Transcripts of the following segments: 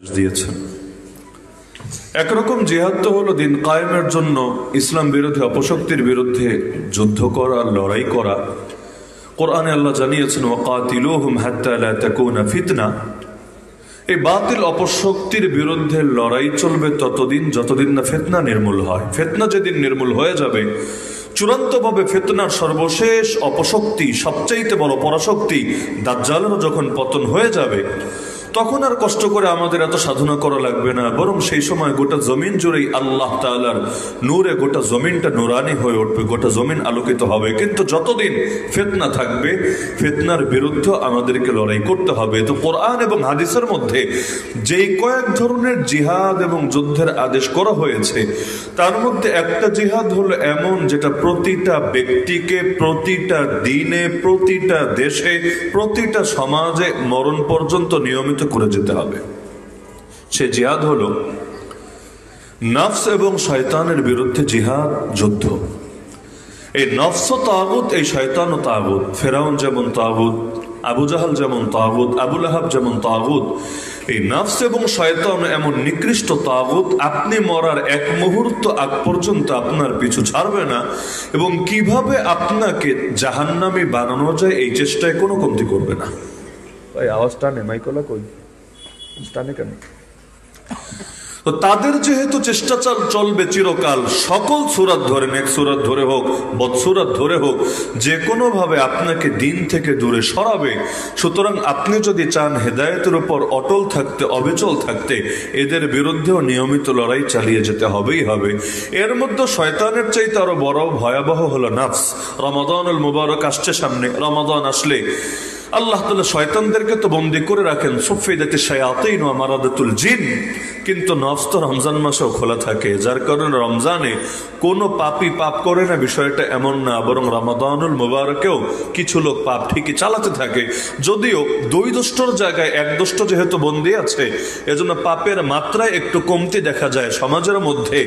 দিয়েছেন। একরকম জিহাদ তো হলো দিন কায়েমের জন্য ইসলাম বিরোধী অপশক্তির বিরুদ্ধে যুদ্ধ করা, লড়াই করা। কোরআনে আল্লাহ জানিয়েছেন ওয়াকাতিলুহুম হাত্তা লা তাকুনা ফিতনা। এই বাতিল অপশক্তির বিরুদ্ধে লড়াই চলবে ততদিন যতদিন না ফিতনা নির্মূল হয়। ফিতনা যেদিন নির্মূল হয়ে যাবে, চূড়ান্তভাবে ফিতনার সর্বশেষ অপশক্তি, সবচাইতে বড় পরাশক্তি দাজ্জালের যখন পতন হয়ে যাবে, তখন আর কষ্ট করে আমাদের এত সাধনা করা লাগবে না, বরং সেই সময় গোটা জমিন জুড়েই আল্লাহ তাআলার নূরে গোটা জমিনটা নুরানি হয়ে উঠবে, গোটা জমিন আলোকিত হবে। কিন্তু যতদিন ফিতনা থাকবে, ফিতনার বিরুদ্ধে আমাদেরকে লড়াই করতে হবে। তো কোরআন এবং হাদিসের মধ্যে যেই কয়েক ধরনের জিহাদ এবং যুদ্ধের আদেশ করা হয়েছে, তার মধ্যে একটা জিহাদ হলো এমন যেটা প্রতিটা ব্যক্তিকে, প্রতিটা দিনে, প্রতিটা দেশে, প্রতিটা সমাজে মরণ পর্যন্ত নিয়মিত করে যেতে হবে। সে জিহাদ হলো নফস এবং শয়তানের বিরুদ্ধে জিহাদ, যুদ্ধ। এই নফস ও তাগুত, এই শয়তান ও তাগুত, ফেরাউন যেমন তাগুত, আবু জাহাল যেমন তাগুত, আবু লাহাব যেমন তাগুত, এই নফস এবং শয়তান এমন নিকৃষ্ট তাগুত আপনি মরার এক মুহূর্ত আগ পর্যন্ত আপনার পিছু ছাড়বে না, এবং কিভাবে আপনাকে জাহান্নামী বানানো যায় এই চেষ্টায় কোনো কমতি করবে না। ভাই আওয়াজ টানে, মাইকলা কই টানে কেন? তো তাদের যেহেতু চেষ্টা চলবে চিরকাল, সকল সূরাত ধরে, নেক সূরাত ধরে হোক, বদসূরাত ধরে হোক, যে কোনো ভাবে আপনাকে দিন থেকে দূরে সরাবে। সুতরাং আপনি যদি চান হেদায়েতের উপর অটল থাকতে, অবিচল থাকতে, এদের বিরুদ্ধেও নিয়মিত লড়াই চালিয়ে যেতে হবেই হবে। এর মধ্যে শয়তানের চাইতে আরো বড় ভয়াবহ হলো নফস। রমাদানুল মুবারক আসছে সামনে। রমাদান আসলে আল্লাহ তাআলা শয়তানদেরকে তো বন্দী করে রাখেন, সুফিদাতিশ শায়াতিন ওয়া মারাদাতুল জিন, কিন্তু নফস তো রমজান মাসেও খোলা থাকে। যার কারণে রমজানে কোনো পাপী পাপ করে না, বিষয়টা এমন না, বরং রমাদানুল মুবারকেও কিছু লোক পাপ ঠিকই চালাতে থাকে। যদিও দুই দুষ্টর জায়গায় এক দুষ্ট যেহেতু বন্দী আছে, এজন্য পাপের মাত্রায় একটু কমতি দেখা যায় সমাজের মধ্যে।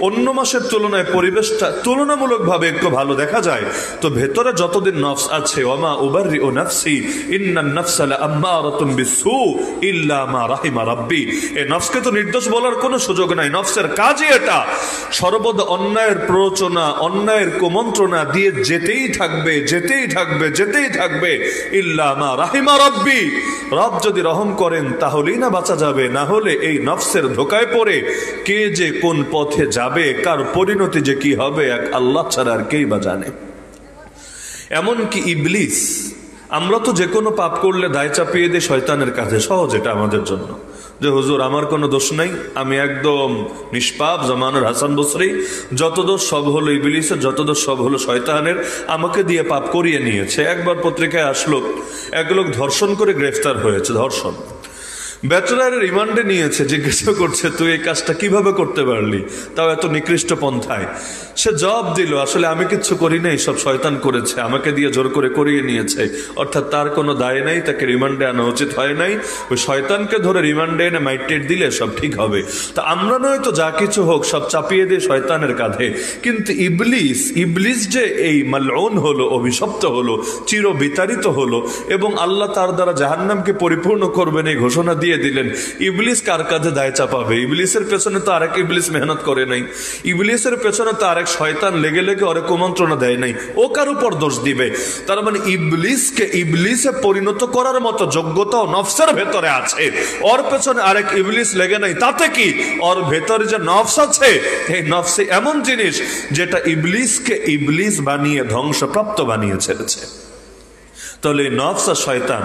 অন্য মাসের তুলনায় পরিবেশটা তুলনামূলকভাবে একটু ভালো দেখা যায়। তো ভেতরে যতদিন নফস আছে, ওয়ামা উবাররিউ নাফসি ইন্নান নাফসা লাআম্মারাতুম বিসসু ইল্লা মা রাহিমা রাব্বি। এই নফসকে তো নির্দোষ বলার কোনো সুযোগ নাই। নফসের কাজই এটা, সর্বদা অন্যায়ের প্ররোচনা, অন্যায়ের কুমন্ত্রণা দিয়ে যেতেই থাকবে, যেতেই থাকবে, যেতেই থাকবে। ইল্লা মা রাহিমা রাব্বি, রব যদি রহম করেন তাহলেই না বাঁচা যাবে, না হলে এই নফসের ধোকায় পড়ে কে যে কোন পথে যাবে, কার পরিণতি যে কি হবে, এক আল্লাহ ছাড়া আর কেই বা জানে। এমনকি ইবলিস, আমরা তো যে কোনো পাপ করলে দায় চাপিয়ে দিই শয়তানের কাছে, সহজ এটা আমাদের জন্য, যে হুজুর আমার কোনো দোষ নাই, আমি একদম নিষ্পাপ, জামানুর হাসান বসরি, যত দোষ সব হলো ইবলিসের, যত দোষ সব হলো শয়তানের, আমাকে দিয়ে পাপ করিয়ে নিয়েছে। একবার পত্রিকায় আসলো এক লোক ধর্ষণ করে গ্রেফতার হয়েছে, ধর্ষণ, ব্যাচেলারের রিমান্ডে নিয়েছে, জিজ্ঞাসা করছে তুই এই কাজটা কিভাবে করতে পারলি, তাও এত নিকৃষ্ট পন্থায়। সে জবাব দিল, আসলে আমি কিচ্ছু করি নাই, সব শয়তান করেছে, আমাকে দিয়ে জোর করে করিয়ে নিয়েছে। অর্থাৎ তার কোনো দায় নাই, তাকে রিমান্ডে আনা উচিত হয় নাই, ওই শয়তানকে ধরে রিমান্ডে এনে মাইটেট দিলে সব ঠিক হবে। তা আমরা নয় তো যা কিছু হোক সব চাপিয়ে দিয়ে শয়তানের কাঁধে। কিন্তু ইবলিস যে এই মালউন হলো, অভিশপ্ত হলো, চির বিতাড়িত হলো, এবং আল্লাহ তার দ্বারা জাহান্নামকে পরিপূর্ণ করবেন এই ঘোষণা দিয়ে দিলেন। ইবলিস কার কাঁধে দায় চাপাবে? ইবলিসের পেছনে তো আরেক ইবলিস মেহনত করে নাই, ইবলিসের পেছনে তো আরেক শয়তান লেগে লেগে ওরে কুমন্ত্রণা দেয় নাই, ও কার উপর দোষ দিবে? তার মানে ইবলিসকে ইবলিসে পরিণত করার মতো যোগ্যতাও নফসের ভেতরে আছে, ওর পেছনে আরেক ইবলিস লেগে নাই। তাতে কি, ওর ভেতরে যে নফস আছে, এই নফসে এমন জিনিস যেটা ইবলিসকে ইবলিস বানিয়ে ধ্বংসপ্রাপ্ত বানিয়ে ছেড়েছে। তাহলে নফস আর শয়তান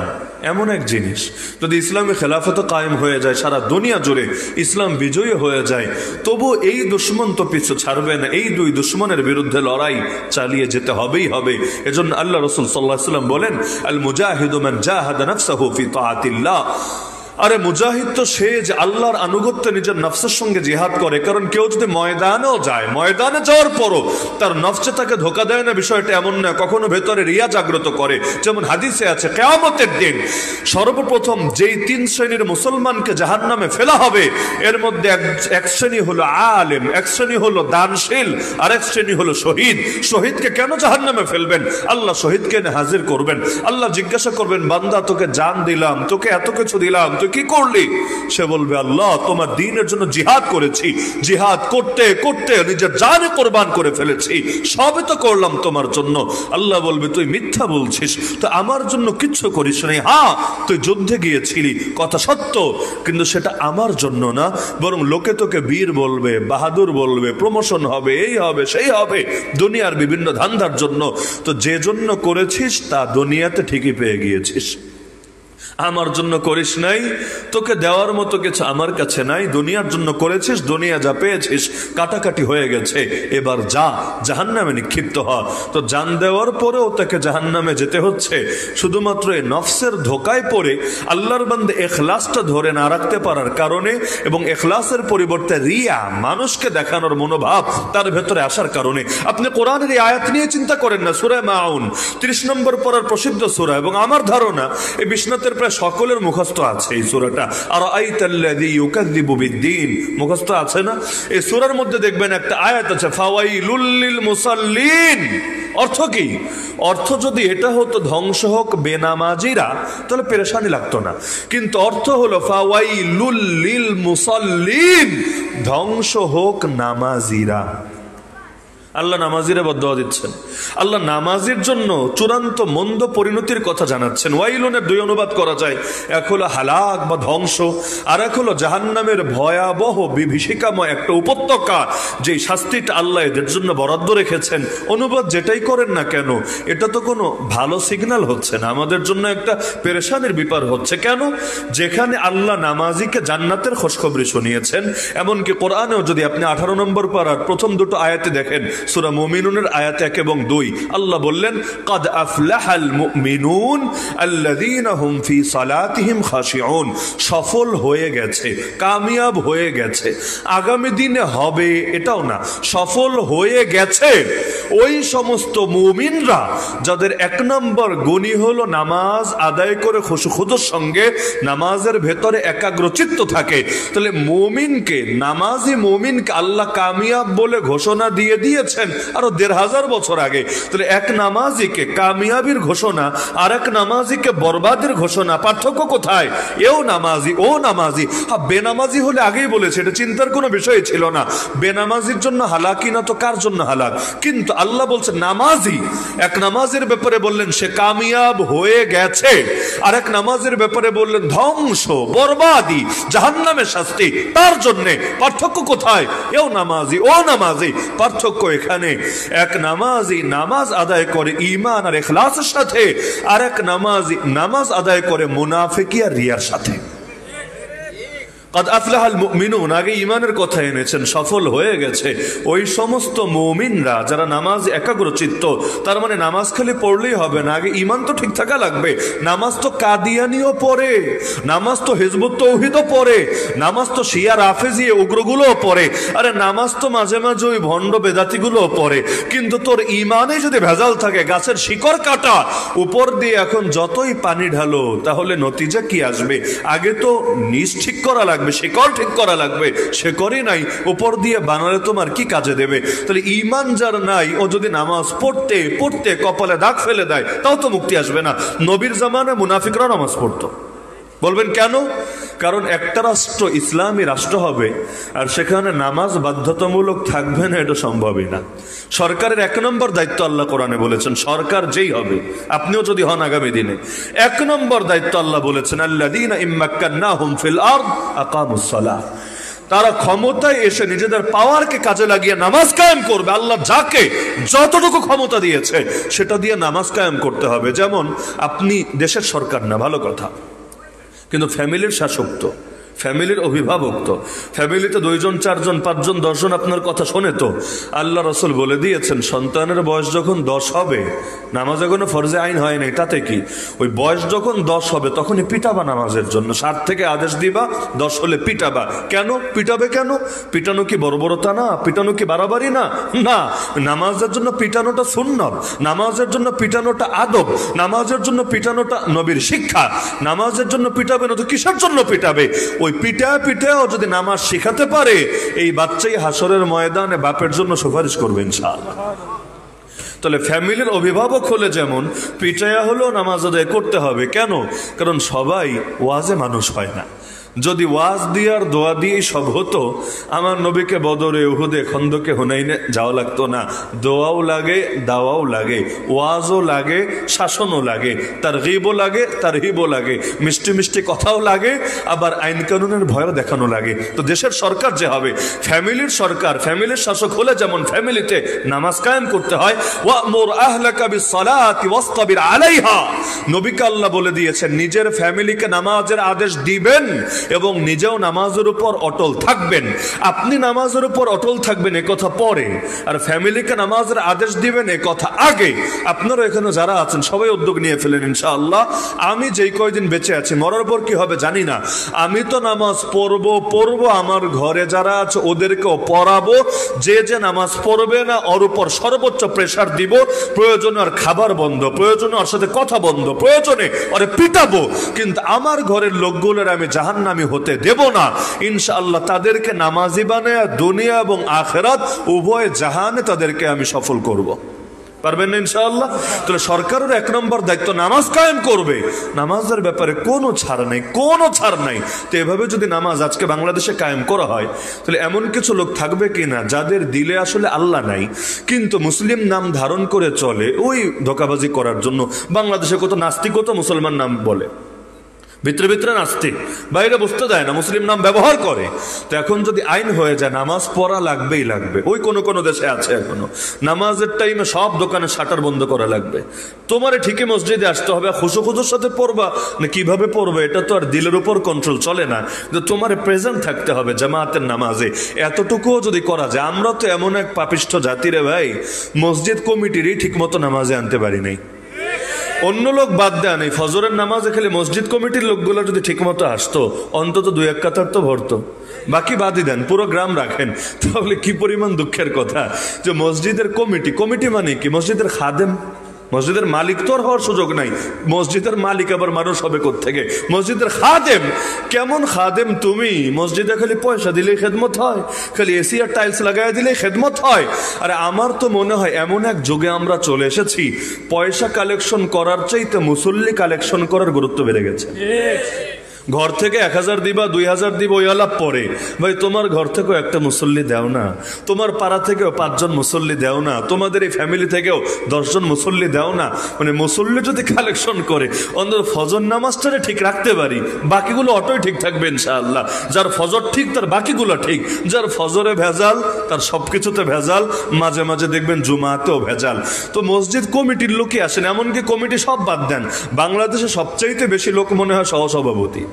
এমন এক জিনিস, যদি ইসলামে খেলাফত কায়েম হয়ে যায়, সারা দুনিয়া জুড়ে ইসলাম বিজয়ী হয়ে যায়, তবু এই দুশ্মন তো পিছু ছাড়বে না। এই দুই দুশ্মনের বিরুদ্ধে লড়াই চালিয়ে যেতে হবেই হবে। এজন্য আল্লাহ রাসূল সাল্লাল্লাহু আলাইহি ওয়াসাল্লাম বলেন, আল মুজাহিদু মান জাহাদা নাফসাহু ফি তাআতিল্লাহ। আরে মুজাহিদ তো সে যে আল্লাহর আনুগত্যে নিজের নফসের সঙ্গে জিহাদ করে। কারণ কেউ যদি ময়দানেও যায়, ময়দানে যাওয়ার পরও তার নফসে তাকে ধোকা দেয় না, বিষয়টা এমন না, কখনো ভেতরে রিয়া জাগ্রত করে। যেমন হাদিসে আছে, কিয়ামতের দিন সর্বপ্রথম যেই তিন শ্রেণীর মুসলমানকে জাহান্নামে ফেলা হবে, এর মধ্যে এক শ্রেণী হলো আলেম, এক শ্রেণী হলো দানশীল, আর এক শ্রেণী হলো শহীদ। শহীদকে কেন জাহান্নামে ফেলবেন? আল্লাহ শহীদকে এনে হাজির করবেন। আল্লাহ জিজ্ঞাসা করবেন, বান্দা তোকে জান দিলাম, তোকে এত কিছু দিলাম, তুই তুই কি করলি? সে বলবে, আল্লাহ তোমার দ্বীনের জন্য জিহাদ করেছি, জিহাদ করতে করতে নিজের জানে কোরবান করে ফেলেছি, সবই তো করলাম তোমার জন্য। আল্লাহ বলবে, তুই মিথ্যা বলছিস, তো আমার জন্য কিচ্ছু করিস নাই। হ্যাঁ, তুই যুদ্ধে গিয়েছিলি, কথা সত্য, কিন্তু সেটা আমার জন্য না, বরং লোকে তোকে বীর বলবে, বাহাদুর বলবে, প্রমোশন হবে, এই হবে সেই হবে, দুনিয়ার বিভিন্ন ধান্দার জন্য। তো যে জন্য করেছিস তা দুনিয়াতে ঠিকই পেয়ে গিয়েছিস, আমার জন্য করিস নাই, তোকে দেওয়ার মতো কিছু আমার কাছে নাই, দুনিয়ার জন্য করেছিস, দুনিয়া যা পেয়েছিস কাটাকাটি হয়ে গেছে, এবার যা জাহান্নামে নিক্ষিপ্ত হ। তো জান দেওয়ার পরেও তাকে জাহান্নামে যেতে হচ্ছে শুধুমাত্র এই নফসের ধোকায় পড়ে, আল্লাহর বান্দা ইখলাসটা ধরে না রাখতে পারার কারণে, এবং ইখলাসের পরিবর্তে রিয়া, মানুষকে দেখানোর মনোভাব তার ভেতরে আসার কারণে। আপনি কোরআনের এই আয়াত নিয়ে চিন্তা করেন না, সূরা মাউন 30 নম্বর পড়ার প্রসিদ্ধ সূরা, এবং আমার ধারণা এই বিশ্বনাথের সকলের মুখস্থ আছে এই সূরাটা। আর আইতাল্লাযী ইউকাযযিবু বিদ্দীন মুখস্থ আছে না? এই সূরার মধ্যে দেখবেন একটা আয়াত আছে, ফাওয়াইলুল লিল মুসাল্লিন। অর্থ কি? অর্থ যদি এটা হতো ধ্বংস হোক বেনামাজিরা, তাহলে পেরেশানি লাগতো না, কিন্তু অর্থ হলো ফাওয়াইলুল লিল মুসাল্লিন, ধ্বংস হোক নামাজিরা। আল্লাহ নামাজিরে বদদোয়া দিচ্ছেন, আল্লাহ নামাজির জন্য চূড়ান্ত মন্দ পরিণতির কথা জানাচ্ছেন। ওয়াইলুনের 2 অনুবাদ করা যায়, এক হলো হালাক বা ধ্বংস, আর এক হলো জাহান্নামের ভয়াবহ বিভীষিকাময় একটা উপত্যকা, যে শাস্তিটা আল্লাহ এদের জন্য বরাদ্দ রেখেছেন। অনুবাদ যেটাই করেন না কেন, এটা তো কোনো ভালো সিগন্যাল হচ্ছে না, আমাদের জন্য একটা পেরেশানির ব্যাপার হচ্ছে। কেন? যেখানে আল্লাহ নামাজিকে জান্নাতের খোঁজখবরি শুনিয়েছেন, এমনকি কোরআনেও যদি আপনি 18 নম্বর পারার প্রথম 2 আয়াতে দেখেন, সূরা মুমিনুনের আয়াত 1 এবং 2, আল্লাহ বললেন, ক্বাদ আফলাহাল মুমিনুন আল্লাযীনা হুম ফি সালাতিহিম খাশিউন, সফল হয়ে গেছে, কামিয়াব হয়ে গেছে, আগামী দিনে হবে এটাও না, সফল হয়ে গেছে ওই সমস্ত মুমিনরা যাদের 1 নম্বর গুণই হলো নামাজ আদায় করে খুশুখুদুর সঙ্গে নামাজের ভেতরে একাগ্রচিত্ত থাকে। তাহলে মুমিনকে, নামাজি মুমিনকে আল্লাহ কামিয়াব বলে ঘোষণা দিয়ে দিয়েছে আরো 1500 বছর আগে। তাহলে এক নামাজিকে কামিয়াবির ঘোষণা আর এক নামাজিকে বরবাদের ঘোষণা, পার্থক্য কোথায়? এও নামাজি, ও নামাজি। হ্যাঁ, বেনামাজি হলে আগেই বলেছে, এটা চিন্তার কোনো বিষয় ছিল না, বেনামাজির জন্য হালাকি না তো কার জন্য হালাক। কিন্তু আল্লাহ বলছে নামাজি, এক নামাজের ব্যাপারে বললেন সে কামিয়াব হয়ে গেছে, আর এক নামাজের ব্যাপারে বললেন ধ্বংস, বরবাদি, জাহান্নামের শাস্তি তার জন্য। পার্থক্য কোথায়? এও নামাজি, ও নামাজি। পার্থক্য এখানে, এক নামাজি নামাজ আদায় করে ঈমান আর ইখলাসের সাথে, আর এক নামাজি নামাজ আদায় করে মুনাফিকি আর রিয়ার সাথে। ক্বাদ আফলাহাল মুমিনুন, আগে ঈমানের কথা এনেছেন, সফল হয়ে গেছে ওই সমস্ত মুমিনরা যারা নামাজ একাগ্রচিত্ত। তার মানে নামাজ খালি পড়লেই হবে না, আগে ঈমান তো ঠিক থাকা লাগবে। নামাজ তো কাদিয়ানিও পড়ে, নামাজ তো হিজবুত তাওহীদও পড়ে, নামাজ তো শিয়া রাফেজি উগ্রগুলোও পড়ে, আরে নামাজ তো মাঝে মাঝে ওই ভণ্ড বেদাতিগুলোও পড়ে। কিন্তু তোর ঈমানে যদি ভেজাল থাকে, গাছের শিকড় কাটা, উপর দিয়ে এখন যতই পানি ঢালো, তাহলে নতিজা কি আসবে? আগে তো নিচ ঠিক করা লাগবে, শিকড় ঠিক করা লাগবে, শিকড়ই নাই, উপর দিয়ে বানালে তোমার কি কাজে দেবে? তাহলে ঈমান যার নাই, ও যদি নামাজ পড়তে পড়তে কপালে দাগ ফেলে দেয়, তাও তো মুক্তি আসবে না। নবীর জামানায় মুনাফিকরা নামাজ পড়তো। বলবেন কেন? কারণ একটা রাষ্ট্র ইসলামী রাষ্ট্র হবে আর সেখানে নামাজ বাধ্যতামূলক থাকবে না, এটা সম্ভবই না। সরকারের 1 নম্বর দায়িত্ব আল্লাহ কোরআনে বলেছেন, সরকার যেই হবে, আপনিও যদি হন আগামী দিনে, 1 নম্বর দায়িত্ব আল্লাহ বলেছেন, আল্লাযীনা ইম্মাক্কান্নাহুম ফিল আরদ আকামুস সালাহ, তারা ক্ষমতায় এসে নিজেদের পাওয়ারকে কাজে লাগিয়ে নামাজ কায়েম করবে। আল্লাহ যাকে যতটুকু ক্ষমতা দিয়েছে সেটা দিয়ে নামাজ কায়েম করতে হবে। যেমন আপনি দেশের সরকার না, ভালো কথা, কিন্তু ফ্যামিলির শাসক তো, ফ্যামিলির অভিভাবক তো, ফ্যামিলিতে 2 জন 4 জন 5 জন 10 জন আপনার কথা শোনে তো। আল্লাহ রাসূল বলে দিয়েছেন, সন্তানের বয়স যখন 10 হবে, নামাজ এখনো ফরজে আইন হয় নাই, তাতে কি, ওই বয়স যখন 10 হবে তখনই পিটাবা নামাজের জন্য, 7 থেকে আদেশ দিবা, 10 হলে পিটাবা। কেন পিটাবে? কেন পিটানো কি বর্বরতা না? পিটানো কি বাড়াবাড়ি না? না, নামাজের জন্য পিটানোটা সুন্নত, নামাজের জন্য পিটানোটা আদব, নামাজের জন্য পিটানোটা নবীর শিক্ষা। নামাজের জন্য পিটাবে না তো কিসের জন্য পিটাবে? ওই পিটাও যদি নামাজ শিখাতে পারে, এই বাচ্চাই হাসরের ময়দানে বাপের জন্য সুপারিশ করবে ইনশাআল্লাহ। তাহলে ফ্যামিলির অভিভাবক হলে যেমন পিটায়া হলেও নামাজ আদায় করতে হবে। কেন? কারণ সবাই ওয়াজে মানুষ হয় না। যদি ওয়াজ দিয়ে আর দোয়া দিয়ে সব হতো, আমার নবীকে বদরে, উহুদে, খন্দকে, হুনাইনে যাওয়া লাগতো না। দোয়াও লাগে, দাওয়াও লাগে, ওয়াজও লাগে, শাসনও লাগে, তারগীবও লাগে, তারহিবও লাগে, মিষ্টি মিষ্টি কথাও লাগে, আবার আইন কানুনের ভয়ও দেখানো লাগে। তো দেশের সরকার যে হবে, ফ্যামিলির সরকার, ফ্যামিলির শাসক হলে যেমন ফ্যামিলিতে নামাজ কায়েম করতে হয়, ওয়া'মুর আহলাকা বিস-সালাতি ওয়াসতাবির আলাইহা, নবীকে আল্লাহ বলে দিয়েছেন নিজের ফ্যামিলিকে নামাজের আদেশ দিবেন এবং নিজেও নামাজের উপর অটল থাকবেন। আপনি নামাজের উপর অটল থাকবেন এ কথা পরে, আর ফ্যামিলিকে নামাজের আদেশ দিবেন এ কথা আগে। আপনারা এখানে যারা আছেন সবাই উদ্যোগ নিয়ে ফেলেন ইনশাআল্লাহ। আমি যেই কয়দিন বেঁচে আছি, মরার পর কি হবে জানি না, আমি তো নামাজ পড়বো, আমার ঘরে যারা আছে ওদেরকেও পড়াবো। যে যে নামাজ পড়বে না ওর উপর সর্বোচ্চ প্রেসার দিব, প্রয়োজনে আর খাবার বন্ধ, প্রয়োজনে ওর সাথে কথা বন্ধ, প্রয়োজনে ওরে পিটাবো, কিন্তু আমার ঘরের লোকগুলোর আমি জাহান্নামী হতে দেব না ইনশাআল্লাহ। তাদেরকে নামাজি বানায় দুনিয়া এবং আখিরাত উভয় জাহানে তাদেরকে আমি সফল করব। পারবেন না ইনশাআল্লাহ? তাহলে সরকারের এক নম্বর দায়িত্ব নামাজ কায়েম করবে, নামাজের ব্যাপারে কোনো ছাড় নাই, কোনো ছাড় নাই। তো এভাবে যদি নামাজ আজকে বাংলাদেশে কায়েম করা হয়, তাহলে এমন কিছু লোক থাকবে কিনা যাদের দিলে আসলে আল্লাহ নাই, কিন্তু মুসলিম নাম ধারণ করে চলে ওই ধোঁকাবাজি করার জন্য। বাংলাদেশে কত নাস্তিক, কত মুসলমান নাম বলে, ভিতরে ভিতরে নাস্তিক, বাইরে বুঝতে দেয় না, মুসলিম নাম ব্যবহার করে। তো এখন যদি আইন হয়ে যায় নামাজ পড়া লাগবেই লাগবে, ওই কোন কোন দেশে আছে এখনো নামাজের টাইমে সব দোকানে শাটার বন্ধ করা লাগবে। তোমারে ঠিকই মসজিদে আসতে হবে, খুশুর সাথে পড়বা না কিভাবে পড়বে এটা তো আর দিলের উপর কন্ট্রোল চলে না, যে তোমারে প্রেজেন্ট থাকতে হবে জামাতের নামাজে। এতটুকুও যদি করা যায়, আমরা তো এমন এক পাপিষ্ঠ জাতি রে ভাই, মসজিদ কমিটিরই ঠিক মতো নামাজে আনতে পারি নাই। অন্য লোক বাদ দেয় নেই, ফজরের নামাজে খেলে মসজিদ কমিটির লোকগুলো যদি ঠিক মতো আসতো, অন্তত 2-1 কাতার তো ভরতো, বাকি বাদই দেন, পুরো গ্রাম রাখেন। তাহলে কি পরিমাণ দুঃখের কথা যে মসজিদের কমিটি মানে কি? মসজিদের খাদেম, মসজিদের মালিক তো আর হওয়ার সুযোগ নাই। মসজিদের মালিক আবার মানুষ হবে কোত্থেকে? মসজিদের খাদেম। কেমন খাদেম তুমি? মসজিদে খালি পয়সা দিলেই খেদমত হয়, খালি এসি আর টাইলস লাগাই দিলেই খেদমত হয়। আরে আমার তো মনে হয় এমন এক যুগে আমরা চলে এসেছি, পয়সা কালেকশন করার চাইতে মুসল্লি কালেকশন করার গুরুত্ব বেড়ে গেছে। ঘর থেকে 1000 দিবা, 2000 দিব, ওই আলাপ পরে। ভাই তোমার ঘর থেকেও একটা মুসল্লি দেও না, তোমার পাড়া থেকেও 5 জন মুসল্লি দেও না, তোমাদের এই ফ্যামিলি থেকেও 10 জন মুসল্লি দেও না। মানে মুসল্লি যদি কালেকশন করে অন্তত ফজর নামাজটারে ঠিক রাখতে পারি, বাকিগুলো অটোই ঠিক থাকবে ইনশাআল্লাহ। যার ফজর ঠিক তার বাকিগুলো ঠিক, যার ফজরে ভেজাল তার সবকিছুতে ভেজাল, মাঝে মাঝে দেখবেন জুমাতেও ভেজাল। তো মসজিদ কমিটির লোকই আসেন, এমনকি কমিটি সব বাদ দেন, বাংলাদেশে সবচাইতে বেশি লোক মনে হয় সহসভাপতি।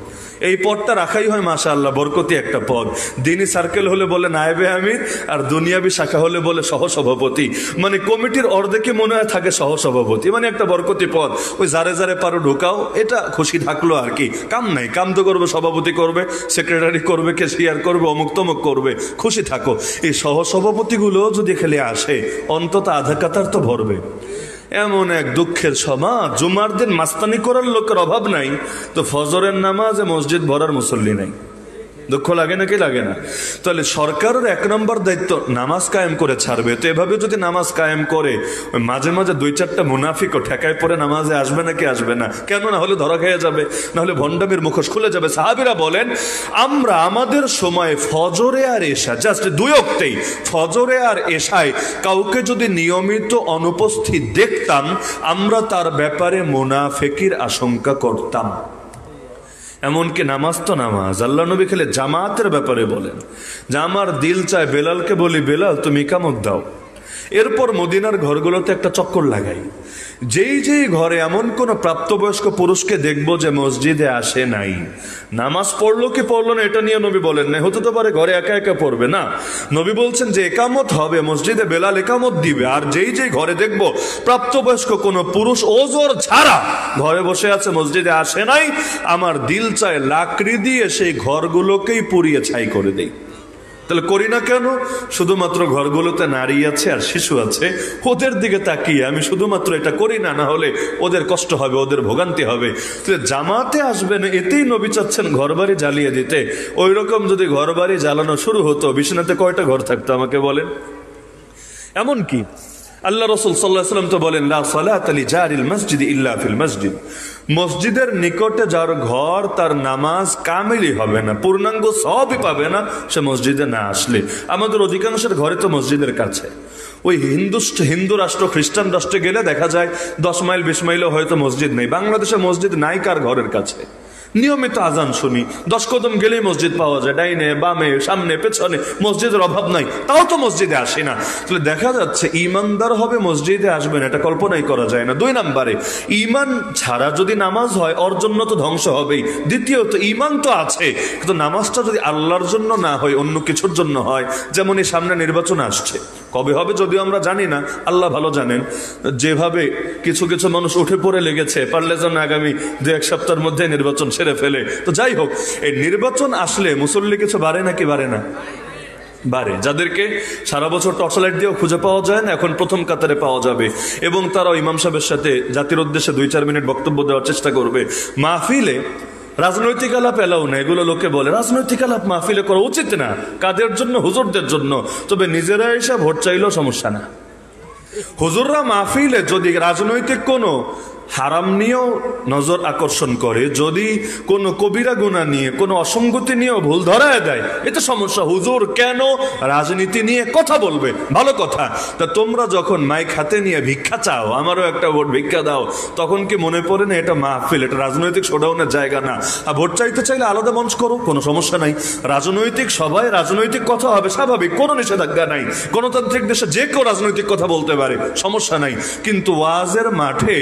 এই পদটা রাখাই হয় মাশাআল্লাহ বরকতি একটা পদ। দিনী সার্কেল হলে বলে নায়েবে আমির, আর দুনিয়াবি শাখা হলে বলে সহসভাপতি। মানে কমিটির অর্ধেকে মনে হয় থাকে সহসভাপতি, মানে একটা বরকতি পদ। ওই যারে যারে পারো ঢোকাও, এটা খুশি থাকলো আর কি, কাম নাই, কাম তো করবে, সভাপতি করবে, সেক্রেটারি করবে, ক্যাশিয়ার করবে, অমুক তমুক করবে, খুশি থাকো। এই সহসভাপতিগুলো যদি খেলে আসে অন্তত আধা কাতার তো ভরবে। এমন এক দুঃখের সমাজ, জুমার দিন মাস্তানি করার লোকের অভাব নাই, তো ফজরের নামাজে মসজিদ ভরার মুসল্লি নাই। দুঃখ লাগে নাকি লাগে না? তাহলে সরকারের 1 নম্বর দায়িত্ব নামাজ কায়েম করে ছাড়বে। তো এভাবে যদি নামাজ কায়েম করে মাঝে মাঝে 2-4টা মুনাফিকও ঠেকায় পরে নামাজে আসবে নাকি আসবে না? কেন? না হলে ধরা খেয়ে যাবে, না হলে ভণ্ডামির মুখোশ খুলে যাবে। সাহাবীরা বলেন আমরা আমাদের সময় ফজরে আর এশা, জাস্ট 2 ওয়াক্তেই ফজরে আর এশায় কাউকে যদি নিয়মিত অনুপস্থিত দেখতাম, আমরা তার ব্যাপারে মুনাফিকির আশঙ্কা করতাম। এমনকি নামাজ তো নামাজ, আল্লাহ নবী খেলে জামাতের ব্যাপারে বলেন যে আমার দিল চায় বেলালকে বলি, বেলাল তুমি ইকামত দাও। এরপর মদিনার ঘরগুলোতে একটা চক্কর লাগাই, যেই ঘরে এমন কোন প্রাপ্তবয়স্ক পুরুষকে দেখবো যে মসজিদে আসে নাই, নামাজ পড়লো কি পড়লো না এটা নিয়ে নবী বলেন না, হতে তো পারে ঘরে একা একা পড়বে না। নবী বলছেন যে একামত হবে, মসজিদে বেলাল একামত দিবে। আর যেই ঘরে দেখবো প্রাপ্তবয়স্ক কোন পুরুষ ওজোর ছাড়া ঘরে বসে আছে, মসজিদে আসে নাই, আমার দিল চায় লাকড়ি দিয়ে সেই ঘরগুলোকেই পুড়িয়ে ছাই করে দেই। তাহলে করি না কেন? শুধুমাত্র ঘরগুলোতে নারী আছে আর শিশু আছে, ওদের দিকে তাকিয়ে আমি শুধুমাত্র এটা করি না, না হলে ওদের কষ্ট হবে, ওদের ভোগান্তি হবে। জামাতে আসবে না, এতেই নবী চাচ্ছেন ঘরবাড়ি জ্বালিয়ে দিতে। ওই রকম যদি ঘরবাড়ি জ্বালানো শুরু হতো, বিছানাতে কয়টা ঘর থাকতো আমাকে বলেন? এমন কি আল্লাহ রাসূল সাল্লাল্লাহু আলাইহি ওয়াসাল্লাম তো বলেন লা সালাতা লিজারিল মসজিদ ইল্লা ফিল মসজিদ, মসজিদের নিকটে যার ঘর, তার নামাজ কামিলই হবে না, পূর্ণাঙ্গ সবই পাবে না সে মসজিদে না আসলে। আমাদের অধিকাংশের ঘরে তো মসজিদের কাছে। ওই হিন্দু রাষ্ট্র, খ্রিস্টান রাষ্ট্রে গেলে দেখা যায় 10 মাইল 20 মাইলও হয়তো মসজিদ নেই। বাংলাদেশে মসজিদ নাই কার ঘরের কাছে। নিয়মিত আজান শুনি, 10 কদম গেলেই মসজিদ পাওয়া যায়, ডাইনে বামে সামনে পেছনে, মসজিদের অভাব নাই, তাও তো মসজিদে আসি না। তাহলে দেখা যাচ্ছে ইমানদার হবে মসজিদে আসবেন, এটা কল্পনাই করা যায় না। 2 নম্বরে, ইমান ছাড়া যদি নামাজ হয় ওর জন্য তো ধ্বংস হবেই। দ্বিতীয়ত, ইমান তো আছে কিন্তু নামাজটা যদি আল্লাহর জন্য না হয়, অন্য কিছুর জন্য হয়, যেমন এই সামনে নির্বাচন আসছে, কবে হবে যদিও আমরা জানি না, আল্লাহ ভালো জানেন। যেভাবে কিছু কিছু মানুষ উঠে পড়ে লেগেছে, পারলে যেন আগামী 2-1 সপ্তাহের মধ্যে নির্বাচন সেরে ফেলে। তো যাই হোক, এই নির্বাচন আসলে মুসল্লি কিছু বাড়ে নাকি বাড়ে না? বাড়ে। যাদেরকে সারা বছর টর্চলাইট দিয়েও খুঁজে পাওয়া যায় না, এখন প্রথম কাতারে পাওয়া যাবে, এবং তারাও ইমাম সাহেবের সাথে জাতির উদ্দেশ্যে 2-4 মিনিট বক্তব্য দেওয়ার চেষ্টা করবে। মাহফিলে রাজনৈতিক আলাপ এলাও না, এগুলো লোকে বলে রাজনৈতিক আলাপ মাহফিলে করা উচিত না। কাদের জন্য? হুজুরদের জন্য। তবে নিজেরা এসে ভোট চাইলেও সমস্যা না। হুজুররা মাহফিলে যদি রাজনৈতিক কোনো হারাম নিয়েও নজর আকর্ষণ করে, যদি কোনো কবিরা গুনাহ নিয়ে, কোনো অসঙ্গতি নিয়েও ভুল ধরায় দেয়, এটা সমস্যা। হুজুর কেন রাজনীতি নিয়ে কথা বলবে? ভালো কথা। তা তোমরা যখন মাইক হাতে নিয়ে ভিক্ষা চাও, আমারও একটা ভোট ভিক্ষা দাও, তখন কি মনে পড়ে না এটা মাহফিল, এটা রাজনৈতিক শোডাউনের জায়গা না? আর ভোট চাইতে চাইলে আলাদা মঞ্চ করো, কোনো সমস্যা নাই। রাজনৈতিক সবাই রাজনৈতিক কথা হবে, স্বাভাবিক, কোনো নিষেধাজ্ঞা নাই। গণতান্ত্রিক দেশে যে কেউ রাজনৈতিক কথা বলতে পারে, সমস্যা নাই। কিন্তু ওয়াজের মাঠে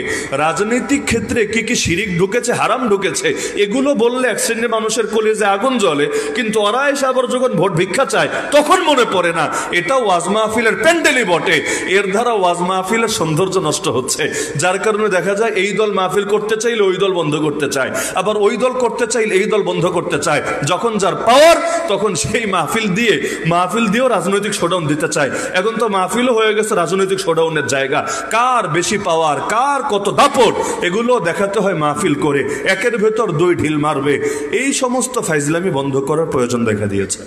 রাজনৈতিক ক্ষেত্রে কি কি শিরিক ঢুকেছে, হারাম ঢুকেছে, এগুলো বললে এক শ্রেণীর মানুষের কলিজে আগুন জ্বলে। কিন্তু ওরা এসে আবার যখন ভোট ভিক্ষা চায় তখন মনে পড়ে না এটা ওয়াজ মাহফিলের প্যান্ডেলই বটে। এর দ্বারা ওয়াজ মাহফিলের সৌন্দর্য নষ্ট হচ্ছে, যার কারণে দেখা যায় এই দল মাহফিল করতে চাইলে ওই দল বন্ধ করতে চায়, আবার ওই দল করতে চাইলে এই দল বন্ধ করতে চায়। যখন যার পাওয়ার তখন সেই মাহফিল দিয়েও রাজনৈতিক শোডাউন দিতে চায়। এখন তো মাহফিলও হয়ে গেছে রাজনৈতিক শোডাউনের জায়গা। কার বেশি পাওয়ার, কার কত দাপট, এগুলো দেখাতে হয় মাহফিল করে। একের ভেতর 2 ঢিল মারবে। এই সমস্ত ফাইজলামি বন্ধ করার প্রয়োজন দেখা দিয়েছে।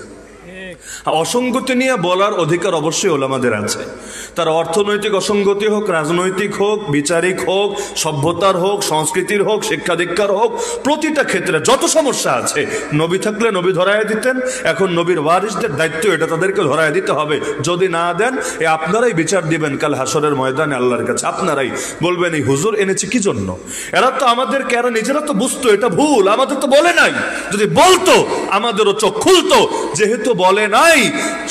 অসঙ্গতি নিয়ে বলার অধিকার অবশ্যই ওলামাদের আছে। তার অর্থনৈতিক অসঙ্গতি হোক, রাজনৈতিক হোক, বিচারিক হোক, সভ্যতার হোক, সংস্কৃতির হোক, শিক্ষা দীক্ষার হোক, প্রতিটা ক্ষেত্রে যত সমস্যা আছে, নবী থাকলে নবী ধরায় দিতেন। এখন নবীর ওয়ারিসদের দায়িত্ব এটা, তাদেরকে ধরায় দিতে হবে। যদি না দেন, আপনারাই বিচার দিবেন কাল হাসরের ময়দানে আল্লাহর কাছে। আপনারাই বলবেন এই হুজুর এনেছে কি জন্য? এরা তো আমাদেরকে, এরা নিজেরা তো বুঝতো এটা ভুল, আমাদের তো বলে নাই। যদি বলতো আমাদেরও চোখ খুলতো। যেহেতু বলে নাই,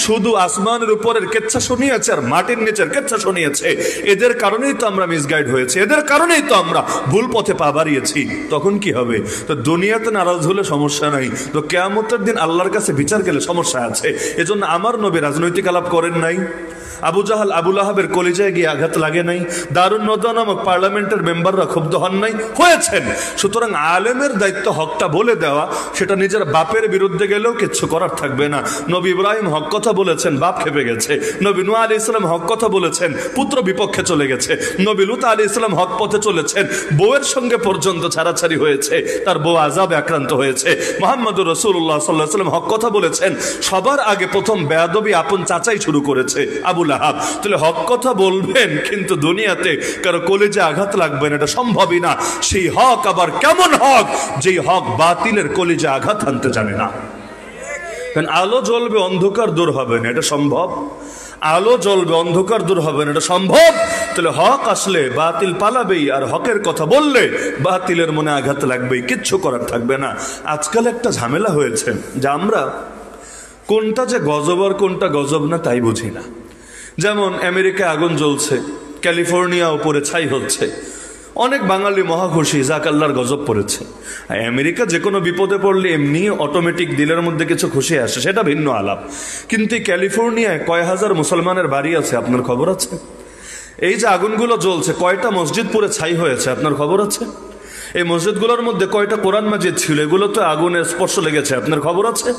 শুধু আসমানের উপরের কেচ্ছা শুনিয়েছে আর মাটির নিচের কেচ্ছা শুনিয়েছে, এদের কারণেই তো আমরা মিসগাইড হয়েছি, এদের কারণেই তো আমরা ভুল পথে পা বাড়িয়েছি। তখন কি হবে? তো দুনিয়াতে নারাজ হলে সমস্যা নাই, তো কিয়ামতের দিন আল্লাহর কাছে বিচার গেলে সমস্যা আছে। এজন্য আমার নবী রাজনৈতিক আলাপ করেন নাই। আবু জাহাল, আবু লাহাবের কলিজায় গিয়ে আঘাত লাগে নাই। দারুন নদওয়া নামক পার্লামেন্টের মেম্বাররা ক্ষুব্ধ হন নাই? হয়েছেন। সুতরাং আলেমের দায়িত্ব হকটা বলে দেওয়া, সেটা নিজের বাপের বিরুদ্ধে গেলেও কিচ্ছু করার থাকবে না। নবী ইব্রাহিম হক কথা বলেছেন, বাপ খেপে গেছে। নবী নূহ আলাইহিস সালাম হক কথা বলেছেন, পুত্র বিপক্ষে চলে গেছে। নবী লূত আলাইহিস সালাম হক পথে চলেছেন, বউয়ের সঙ্গে পর্যন্ত ছাড়াছাড়ি হয়েছে, তার বউ আযাবে আক্রান্ত হয়েছে। মুহাম্মদুর রাসূলুল্লাহ সাল্লাল্লাহু আলাইহি ওয়াসাল্লাম হক কথা বলেছেন, সবার আগে প্রথম বেয়াদবি আপন চাচাই শুরু করেছে, আবু লাহাব। তাহলে হক কথা বলবেন, কিন্তু দুনিয়াতে কারো কলিজে আঘাত লাগবে না, এটা সম্ভবই না। সেই হক আবার কেমন হক, যেই হক বাতিলের কলিজে আঘাত আনতে জানে না। কারণ আলো জ্বলবে, অন্ধকার দূর হবে না, এটা সম্ভব। আলো জ্বলবে, অন্ধকার দূর হবে না, এটা সম্ভব। তাহলে হক আসলে বাতিল পালাবেই, আর হকের কথা বললে বাতিলের মনে আঘাত লাগবেই, কিচ্ছু করার থাকবে না। আজকাল একটা ঝামেলা হয়েছে যে আমরা কোনটা যে গজব আর কোনটা গজব না তাই বুঝি না। যেমন আমেরিকায় আগুন জ্বলছে, ক্যালিফোর্নিয়া উপরে ছাই হচ্ছে, অনেক বাঙালি মহা খুশি, যাক আল্লাহর গজব পড়েছে। আমেরিকা যে কোনো বিপদে পড়লে এমনি অটোমেটিক দিলের মধ্যে কিছু খুশি আসে, সেটা ভিন্ন আলাপ। কিন্তু ক্যালিফোর্নিয়ায় কয় হাজার মুসলমানের বাড়ি আছে, আপনার খবর আছে? এই যে আগুনগুলো জ্বলছে, কয়টা মসজিদ পুরে ছাই হয়েছে, আপনার খবর আছে? এই মসজিদগুলোর মধ্যে কয়টা কোরআন মাজিদ ছিল, এগুলো তো আগুনের স্পর্শ লেগেছে, আপনার খবর আছে?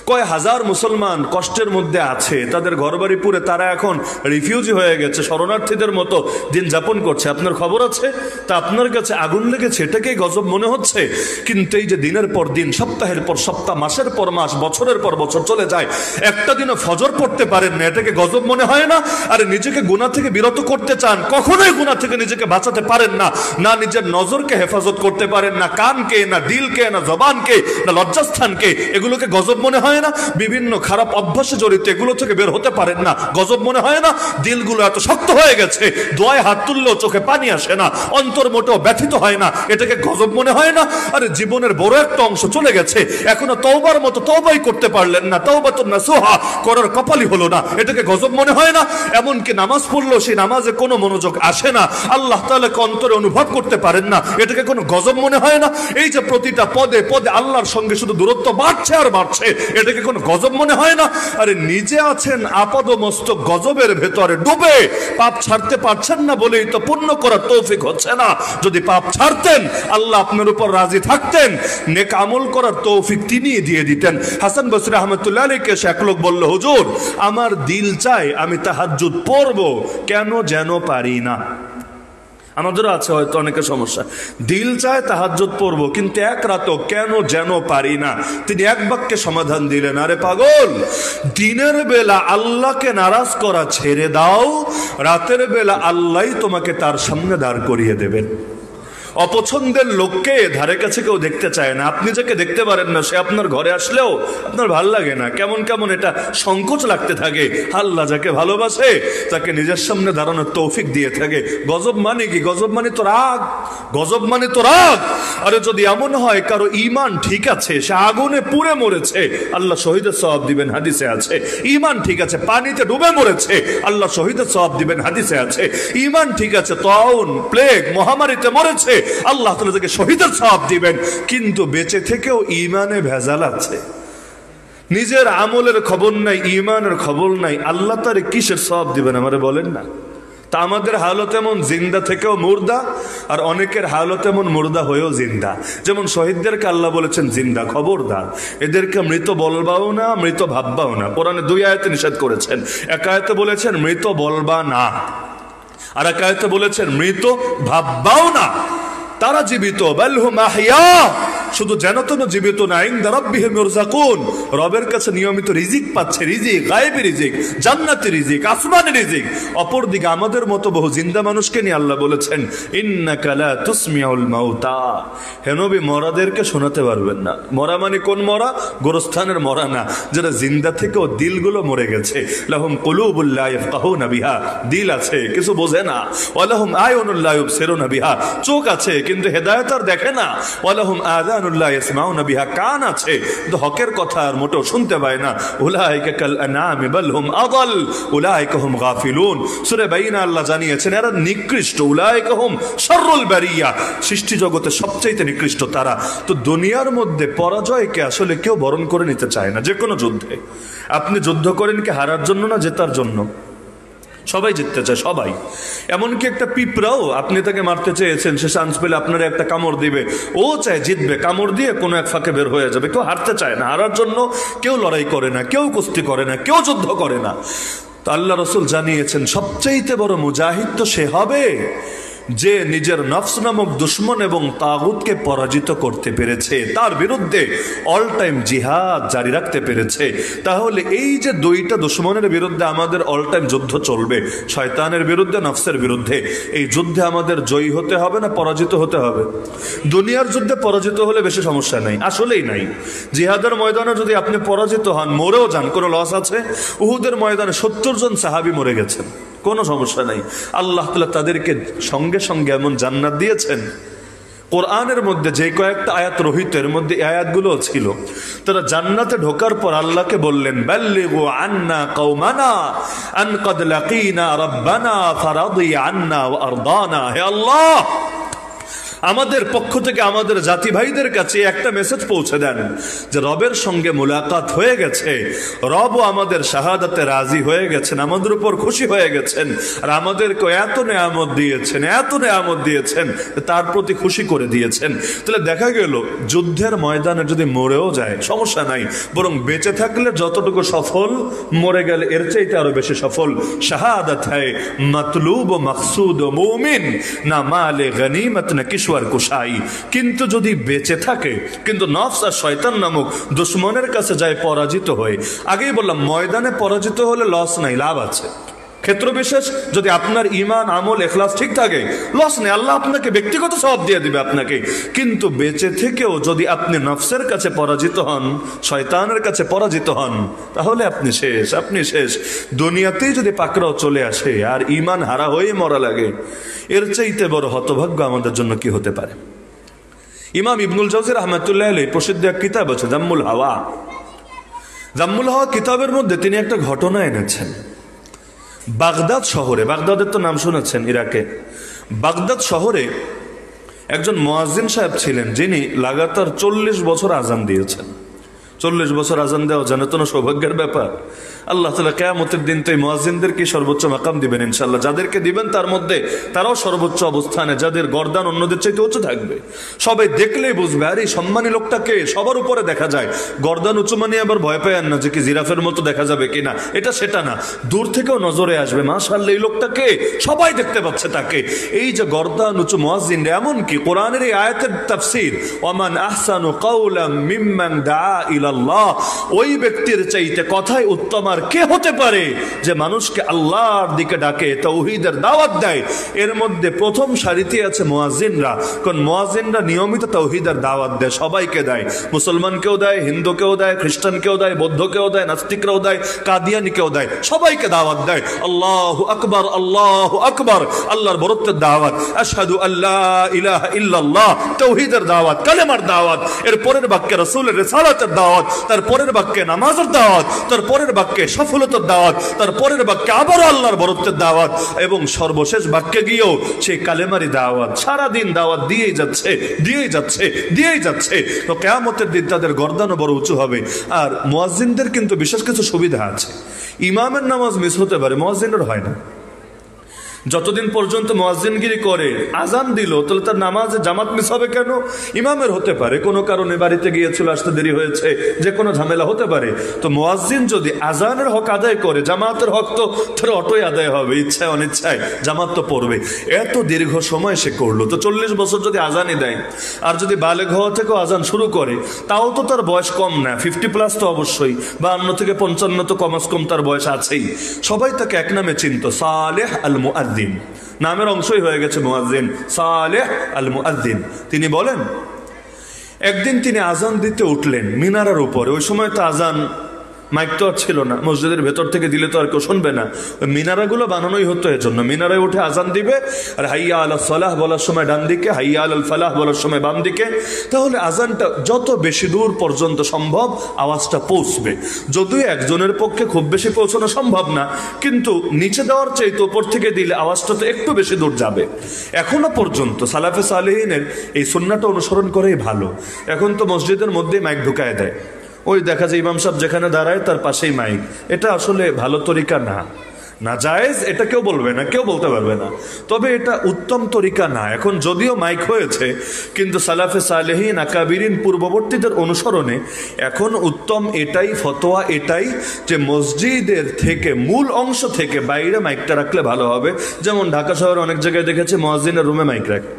কয় হাজার মুসলমান কষ্টের মধ্যে আছে, তাদের ঘরবাড়ি পুড়ে তারা এখন রিফিউজি হয়ে গেছে, শরণার্থীদের মতো দিন যাপন করছে, আপনার খবর আছে? তা আপনার কাছে আগুন লেগেছে, এটাকেই গজব মনে হচ্ছে। কিন্তু এই যে দিনের পর দিন, সপ্তাহের পর সপ্তাহ, মাসের পর মাস, বছরের পর বছর চলে যায়, একটা দিনও ফজর পড়তে পারেন না, এটাকে গজব মনে হয় না? আরে নিজেকে গুনাহ থেকে বিরত করতে চান, কখনোই গুনাহ থেকে নিজেকে বাঁচাতে পারেন না, না নিজের নজরকে হেফাজত করতে পারেন না কানকে, না দিলকে, না জবানকে, না লজ্জাস্থানকে, এগুলোকে গজব মনে হয় না? বিভিন্ন খারাপ অভ্যাসে জড়িত, এগুলো থেকে বের হতে পারেন না, গজব মনে হয় না? দিলগুলো এত শক্ত হয়ে গেছে, দোয়ায় হাত তুললেও চোখে পানি আসে না, অন্তর মোটেও ব্যথিত হয় না, এটাকে গজব মনে হয় না? আরে জীবনের বড় একটা অংশ চলে গেছে, এখনো তওবার মতো তওবাই করতে পারলেন না, তওবাতুন নাসুহা করার কপালই হলো না, এটাকে গজব মনে হয় না? এমনকি নামাজ পড়লেও সেই নামাজে কোনো মনোযোগ আসে না, আল্লাহ তাআলাকে অন্তরে অনুভব করতে পারেন না, এটাকে কোনো গজব মনে হয় না? এই যে প্রতিটা পদে পদে আল্লাহর সঙ্গে শুধু দূরত্ব বাড়ছে আর বাড়ছে, এটাকে কোনো গজব মনে হয় না? আরে নিজে আছেন আপাদমস্তক গজবের ভেতরে ডুবে, পাপ ছাড়তে পারছেন না বলেই তো পুণ্য করার তৌফিক হচ্ছে না। যদি পাপ ছাড়তেন, আল্লাহ আপনার উপর রাজি থাকতেন, নেক আমল করার তৌফিক তিনি দিয়ে দিতেন। হাসান বসরি রাহমাতুল্লাহ আলাইহি এক লোক বলল, হুজুর আমার দিল চায় আমি তাহাজ্জুদ পড়বো, কেন যেন পারি না। আমাদেরও আছে হয়তো অনেকের সমস্যা, দিল চায় তাহাজ্জুদ পড়বো কিন্তু এক রাতও কেন যেন পারি না। তিনি এক বাক্যে সমাধান দিলেন, আরে পাগল, দিনের বেলা আল্লাহকে নারাজ করা ছেড়ে দাও, রাতের বেলা আল্লাহই তোমাকে তার সামনে দাঁড় করিয়ে দেবেন। অপছন্দের লোককে ধারে কাছে কেউ দেখতে চায় না, আপনি যাকে দেখতে পারেন না সে আপনার ঘরে আসলেও আপনার ভাল লাগে না, কেমন কেমন এটা সংকোচ লাগতে থাকে। আল্লাহ যাকে ভালোবাসে তাকে নিজের সামনে দাঁড়ানোর তৌফিক দিয়ে থাকে। গজব মানে কি? গজব মানে তো রাগ, গজব মানে তো রাগ। আরে যদি এমন হয় কারো ঈমান ঠিক আছে, সে আগুনে পুড়ে মরেছে, আল্লাহ শহীদের সওয়াব দিবেন, হাদিসে আছে। ঈমান ঠিক আছে, পানিতে ডুবে মরেছে, আল্লাহ শহীদের সওয়াব দিবেন, হাদিসে আছে। ঈমান ঠিক আছে, তাউন প্লেগ মহামারীতে মরেছে, আল্লাহ তাআলা তাকে শহীদের সওয়াব দিবেন। কিন্তু বেঁচে থেকেও ঈমানে ভেজাল আছে, নিজের আমলের খবর নাই, ঈমানের খবর নাই, আল্লাহ তারে কিসের সওয়াব দিবেন আমারে বলেন না? তা আমাদের হালত এমন জিন্দা থেকেও মুর্দা, আর অনেকের হালত এমন মুর্দা হয়েও জিন্দা। যেমন শহীদদেরকে আল্লাহ বলেছেন জিন্দা, খবরদার এদেরকে মৃত বলবাও না, মৃত ভাববাও না। কোরআনে দুই আয়াতে নিষেধ করেছেন, এক আয়াতে বলেছেন মৃত বলবা না, আর এক আয়াতে বলেছেন মৃত ভাববাও না। তারা জীবিত, বালহুম আহইয়া, শুধু যেন তেন জীবিত না, ইনদা রাব্বিহিম ইরযাকুন, রবের কাছে নিয়মিত রিজিক পাচ্ছে, রিজিক গায়েবী রিজিক, জান্নাতি রিজিক, আসমানি রিজিক। অপরদিকে আমাদের মতো বহু জিন্দা মানুষকে নিয়ে আল্লাহ বলেছেন ইন্নাকা লা তুসমিউল মাউতা, হে নবী মরাদেরকে শোনাতে পারবেন না। মরা মানে কোন মরা? গোরস্থানের মরা না, যারা জিন্দা থেকেও দিলগুলো মরে গেছে। লাহুম কুলুবুল লা ইয়াফকাহুনা বিহা, দিল আছে কিছু বোঝে না। ওয়ালাহুম আয়ুনুল লা ইউবসিরুনা বিহা, চোখ আছে কিন্তু হেদায়েত আর দেখে না। ওয়ালাহুম আযানুল লা ইয়াসমাউনা বিহা, কান আছে কিন্তু হকের কথা আর মোটেও শুনতে পায় না। উলাইকা কাল আনামি বাল হুম আদাল উলাইকা হুম গাফিলুন। সূরা বাইনা আল্লাহ জানিয়েছেন এরা নিকৃষ্ট, উলাইকা হুম শাররুল বারিয়া, সৃষ্টি জগতে সবচেয়ে নিকৃষ্ট তারা। তো দুনিয়ার মধ্যে পরাজয়কে আসলে কেউ বরণ করে নিতে চায় না। যে কোনো যুদ্ধে আপনি যুদ্ধ করেন কি হারার জন্য না জেতার জন্য? সবাই জিততে চায়, সবাই। এমনকি একটা পিঁপড়াও আপনি তাকে মারতে চেয়েছেন, সে চান্স পেলে আপনার একটা কামড় দিবে, ও চায় জিতবে, কামড় দিয়ে কোনো এক ফাঁকে বের হয়ে যাবে। কেউ হারতে চায় না, হারার জন্য কেউ লড়াই করে না, কেউ কুস্তি করে না, কেউ যুদ্ধ করে না। তো আল্লাহ রাসূল জানিয়েছেন সবচাইতে বড় মুজাহিদ তো সে হবে যে নিজের নফস নামক দুশ্মন এবং তাগুতকে পরাজিত করতে পেরেছে, তার বিরুদ্ধে অল টাইম জিহাদ জারি রাখতে পেরেছে। তাহলে এই যে দুইটা দুশ্মনের বিরুদ্ধে আমাদের অল টাইম যুদ্ধ চলবে, শয়তানের বিরুদ্ধে, নফসের বিরুদ্ধে, এই যুদ্ধে আমাদের জয়ী হতে হবে না পরাজিত হতে হবে? দুনিয়ার যুদ্ধে পরাজিত হলে বেশি সমস্যা নাই, আসলেই নাই। জিহাদের ময়দানে যদি আপনি পরাজিত হন, মরেও যান, কোনো লস আছে? উহুদের ময়দানে 70 জন সাহাবী মরে গেছেন, কোনো সমস্যা নাই। আল্লাহ তাআলা তাদেরকে সঙ্গে সঙ্গে এমন জান্নাত দিয়েছেন। কোরআনের মধ্যে যে কয়েকটা আয়াত রহিত, এর মধ্যে আয়াতগুলো ছিল। তারা জান্নাতে ঢোকার পর আল্লাহকে বললেন বাল্লিগু আন্না কওমানা আন ক্বাদ লাকিনা রাব্বানা ফারাদি আন্না ওয়া আরদানা। হে আল্লাহ, আমাদের পক্ষ থেকে আমাদের জাতি ভাইদের কাছে একটা মেসেজ পৌঁছে দেন যে রবের সঙ্গে মুলাকাত হয়ে গেছে, রবও আমাদের শাহাদাতে রাজি হয়ে গেছেন, আমাদের উপর খুশি হয়ে গেছেন, আর আমাদেরকে এত নেয়ামত দিয়েছেন, এত নেয়ামত দিয়েছেন, তার প্রতি খুশি করে দিয়েছেন। তাহলে দেখা গেল যুদ্ধের ময়দানে যদি মরেও যায় সমস্যা নাই, বরং বেঁচে থাকলে যতটুকু সফল, মরে গেলে এর চাইতে আরো বেশি সফল। শাহাদাত হ্যায় মাতলুব ও মাকসুদ ও মুমিন, না মালে গনিমত না কিশোর কুশাই। কিন্তু যদি বেঁচে থাকে কিন্তু নফস আর শয়তান নামক দুশ্মনের কাছে যায় পরাজিত হয়ে, আগেই বললাম ময়দানে পরাজিত হলে লস নাই, লাভ আছে। ক্ষেত্র বিশেষ যদি আপনার ঈমান, আমল, ইখলাস ঠিক থাকে, লস নেই, আল্লাহ আপনাকে ব্যক্তিগত সওয়াব দিয়ে দিবে আপনাকে। কিন্তু বেঁচে থেকেও যদি আপনি নফসের কাছে পরাজিত হন, শয়তানের কাছে পরাজিত হন, তাহলে আপনি শেষ, আপনি শেষ। দুনিয়াতেই যদি পাকড়াও চলে আসে আর ঈমান হারা হয়ে মরা লাগে, এর চাইতে বড় হতভাগ্য আমাদের জন্য কি হতে পারে? ইমাম ইবনুল জাওজি রাহমাতুল্লাহ আলাইহি প্রসিদ্ধ এক কিতাব আছে জাম্মুল হাওয়া। জাম্মুল হাওয়া কিতাবের মধ্যে তিনি একটা ঘটনা এনেছেন। বাগদাদ শহরে, বাগদাদের তো নাম শুনেছেন, ইরাকে, বাগদাদ শহরে একজন মুয়াজ্জিন সাহেব ছিলেন, যিনি লাগাতার 40 বছর আজান দিয়েছেন। 40 বছর আজান দেওয়া জানেন না সৌভাগ্যের ব্যাপার। আল্লাহ তাআলা কিয়ামতের দিন তো এই মুয়াজ্জিনদেরকে সর্বোচ্চ মাকাম দিবেন ইনশাআল্লাহ। যাদেরকে দিবেন তার মধ্যে তারাও সর্বোচ্চ অবস্থানে, যাদের গর্দান অন্যদের চাইতে উঁচু থাকবে। সবাই দেখলেই বুঝবে আর এই সম্মানী লোকটাকে, সবার উপরে দেখা যায়। গর্দান উঁচু মানে আবার ভয় পায় না যে কি জিরাফের মতো দেখা যাবে কিনা, এটা সেটা না, দূর থেকেও নজরে আসবে, মাশাআল্লাহ এই লোকটাকে সবাই দেখতে পাচ্ছে তাকে। এই যে গর্দান উঁচু মুয়াজ্জিন, এমন কি কোরআনের এই আয়াতের তাফসীর, ওয়ামান আহসানু কাওলাম মিম্মান দাআ ইলাল্লাহ, ওই ব্যক্তির চাইতে কথায় উত্তম আর কে হতে পারে যে মানুষকে আল্লাহর দিকে ডাকে, তাওহীদের দাওয়াত দেয়। এর মধ্যে প্রথম সারিতে আছে মুয়াজ্জিনরা, কারণ মুয়াজ্জিনরা নিয়মিত তাওহীদের দাওয়াত দেয়, সবাইকে দেয়, মুসলমানকেও দেয়, হিন্দুকেও দেয়, খ্রিস্টানকেও দেয়, বৌদ্ধকেও দেয়, নাস্তিকরাও দেয়, কাদিয়ানীকেও দেয়, সবাইকে দাওয়াত দেয়। আল্লাহু আকবার, আল্লাহু আকবার, আল্লাহর বরত্বের দাওয়াত, আশহাদু আল্লা ইলাহা ইল্লাল্লাহ, তাওহীদের দাওয়াত, কালেমার দাওয়াত। এর পরের বাক্যে রাসূলের রিসালাতের দাওয়াত, তার পরের বাক্যে নামাজের দাওয়াত, তার পরের বাক্যে সফলতার দাওয়াত, তার পরের বাক্যে আবারও আল্লাহর বরত্বের দাওয়াত, এবং সর্বশেষ বাক্যে গিয়েও সেই কালেমারি দাওয়াত। সারাদিন দাওয়াত দিয়েই যাচ্ছে, দিয়েই যাচ্ছে, দিয়েই যাচ্ছে। তো কিয়ামতের দিন তাদের গর্দানও বড় উঁচু হবে। আর মুয়াজ্জিনদের কিন্তু বিশেষ কিছু সুবিধা আছে। ইমামের নামাজ মিস হতে পারে, মুয়াজ্জিনের হয় না। যতদিন পর্যন্ত মুয়াজ্জিনগিরি করে, আজান দিল, তাহলে তার নামাজে জামাত মিস হবে কেন? ইমামের হতে পারে কোনো কারণে, বাড়িতে গিয়েছিল, আসতে দেরি হয়েছে, যে কোনো ঝামেলা হতে পারে। তো মুয়াজ্জিন যদি আজানের হক আদায় করে, জামাতের হক তো তার অটোই আদায় হবে, ইচ্ছায় অনিচ্ছায় জামাত তো পড়বে। এত দীর্ঘ সময় সে করলো, তো 40 বছর যদি আজানই দেয়, আর যদি বালেগ হওয়া থেকেও আজান শুরু করে, তাও তো তার বয়স কম না, 50+ তো অবশ্যই, 52 থেকে 55 তো কমাস কম তার বয়স আছেই। সবাই তাকে এক নামে চিনত, সালেহ আল মুআজ্জিন, নামের অংশই হয়ে গেছে মুয়াজ্জিন, সালেহ আল মুআজ্জিন। তিনি বলেন, একদিন তিনি আজান দিতে উঠলেন মিনারার উপরে। ওই সময় তো আজান মাইক তো আর ছিল না, মসজিদের ভেতর থেকে দিলে তো আর কেউ শুনবে না, ওই মিনারাগুলো বানানোই হতো এর জন্য। মিনারায় উঠে আজান দিবে, আর হাইয়া আলা সালাহ বলার সময় ডান দিকে, হাইয়া আল ফালাহ বলার সময় বাম দিকে। তাহলে আজানটা যত বেশি দূর পর্যন্ত সম্ভব আওয়াজটা পৌঁছবে। যদিও একজনের পক্ষে খুব বেশি পৌঁছানো সম্ভব না, কিন্তু নিচে দেওয়ার চাইতে উপর থেকে দিলে আওয়াজটা তো একটু বেশি দূর যাবে। এখনো পর্যন্ত সালাফে সালেহিনের এই সুন্নাহটা অনুসরণ করেই ভালো। এখন তো মসজিদের মধ্যে মাইক ঢুকায় দেয়, ওই দেখা যায় ইমাম সাহেব যেখানে দাঁড়ায় তার পাশেই মাইক। এটা আসলে ভালো তরিকা না, না জায়েজ, এটা কেউ বলবে না, কেউ বলতে পারবে না, তবে এটা উত্তম তরিকা না। এখন যদিও মাইক হয়েছে, কিন্তু সালাফে সালেহিন, আকাবিরিন, পূর্ববর্তীদের অনুসরণে এখন উত্তম এটাই, ফতোয়া এটাই, যে মসজিদের থেকে, মূল অংশ থেকে বাইরে মাইকটা রাখলে ভালো হবে। যেমন ঢাকা শহরে অনেক জায়গায় দেখেছি মুয়াজ্জিনের রুমে মাইক রাখে,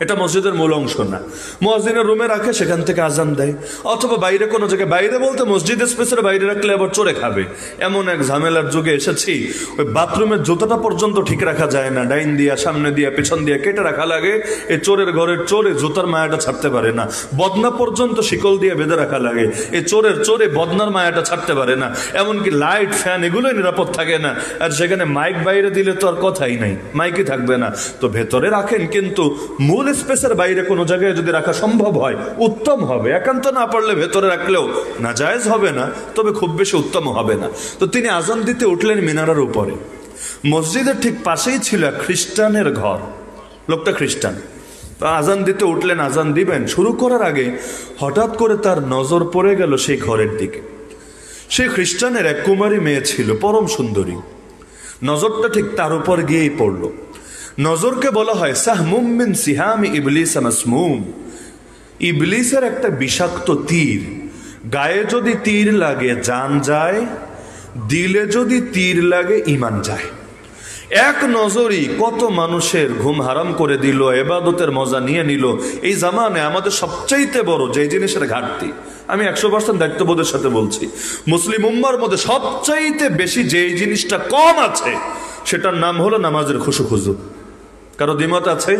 এটা মসজিদের মূল অংশ না, মুয়াজ্জিনের রুমে রাখে, সেখান থেকে আজান দেয়। অথবা বাইরে কোনো জায়গায়, বাইরে বলতে মসজিদের স্পেসের বাইরে রাখলে আবার চোরে খাবে। এমন এক ঝামেলার যুগে এসেছি, ওই বাথরুমের জুতাটা পর্যন্ত ঠিক রাখা যায় না, ডাইন দিয়া, সামনে দিয়া, পেছন দিয়া কেটে রাখা লাগে। এই চোরের ঘরের চোরে জুতার মায়াটা ছাড়তে পারে না, বদনা পর্যন্ত শিকল দিয়ে বেঁধে রাখা লাগে। এই চোরে বদনার মায়াটা ছাড়তে পারে না। এমনকি লাইট, ফ্যান, এগুলোই নিরাপদ থাকে না। আর সেখানে মাইক বাইরে দিলে তো আর কথাই নাই, মাইকই থাকবে না। তো ভেতরে রাখেন, কিন্তু মূল স্পেসের বাইরে কোনো জায়গায় যদি রাখা সম্ভব হয় উত্তম হবে। একান্ত না পারলে ভেতরে রাখলেও নাজায়েজ হবে না, তবে খুব বেশি উত্তম হবে না। তো তিনি আজান দিতে উঠলেন মিনারার উপরে। মসজিদের ঠিক পাশেই ছিল খ্রিস্টানের ঘর, লোকটা খ্রিস্টান। তো আজান দিতে উঠলেন, আজান দিবেন, শুরু করার আগে হঠাৎ করে তার নজর পড়ে গেল সেই ঘরের দিকে। সেই খ্রিস্টানের এক কুমারী মেয়ে ছিল, পরম সুন্দরী। নজরটা ঠিক তার উপর গিয়েই পড়লো। নজরকে বলা হয় সাহমুম মিন সিহামি ইবলিস মাসমুম, ইবলিসের একটা বিষাক্ত তীর। গায়ে যদি তীর লাগে জান যায়, দিলে যদি তীর লাগে ঈমান যায়। এক নজরই কত মানুষের ঘুম হারাম করে দিল, ইবাদতের মজা নিয়ে নিল। এই জামানে আমাদের সবচাইতে বড় যে জিনিসের ঘাটতি, আমি 100% দায়িত্ববোধের সাথে বলছি, মুসলিম উম্মার মধ্যে সবচাইতে বেশি যে জিনিসটা কম আছে সেটার নাম হলো নামাজের খুশু খুজু। কারো দ্বিমত আছে?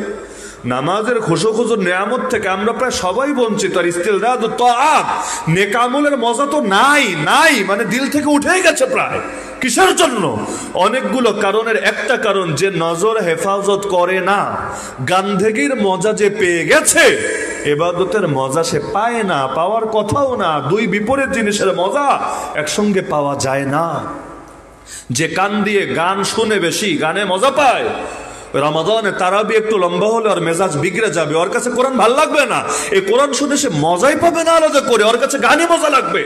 নামাজের খুশু খুজুর নিয়ামত থেকে আমরা প্রায় সবাই বঞ্চিত। আর ইস্তিলদাদ তাআত, নেক আমলের মজা তো নাই, মানে দিল থেকে উঠেই গেছে প্রায়। কিসের জন্য? অনেকগুলো কারণের একটা কারণ, যে নজর হেফাজত করে না, গান্ধীগির মজা যে পেয়ে গেছে, ইবাদতের মজা সে পায় না, পাওয়ার কথাও না। দুই বিপরীত জিনিসের মজা একসঙ্গে পাওয়া যায় না। যে কান দিয়ে গান শুনে বেশি গানে মজা পায়, রমাদানে তারাবি একটু লম্বা হলে ওর মেজাজ বিগড়ে যাবে, ওর কাছে কোরআন ভাল লাগবে না। এই কোরআন শুনে সে মজাই পাবে না আলাদা করে, ওর কাছে গানই মজা লাগবে।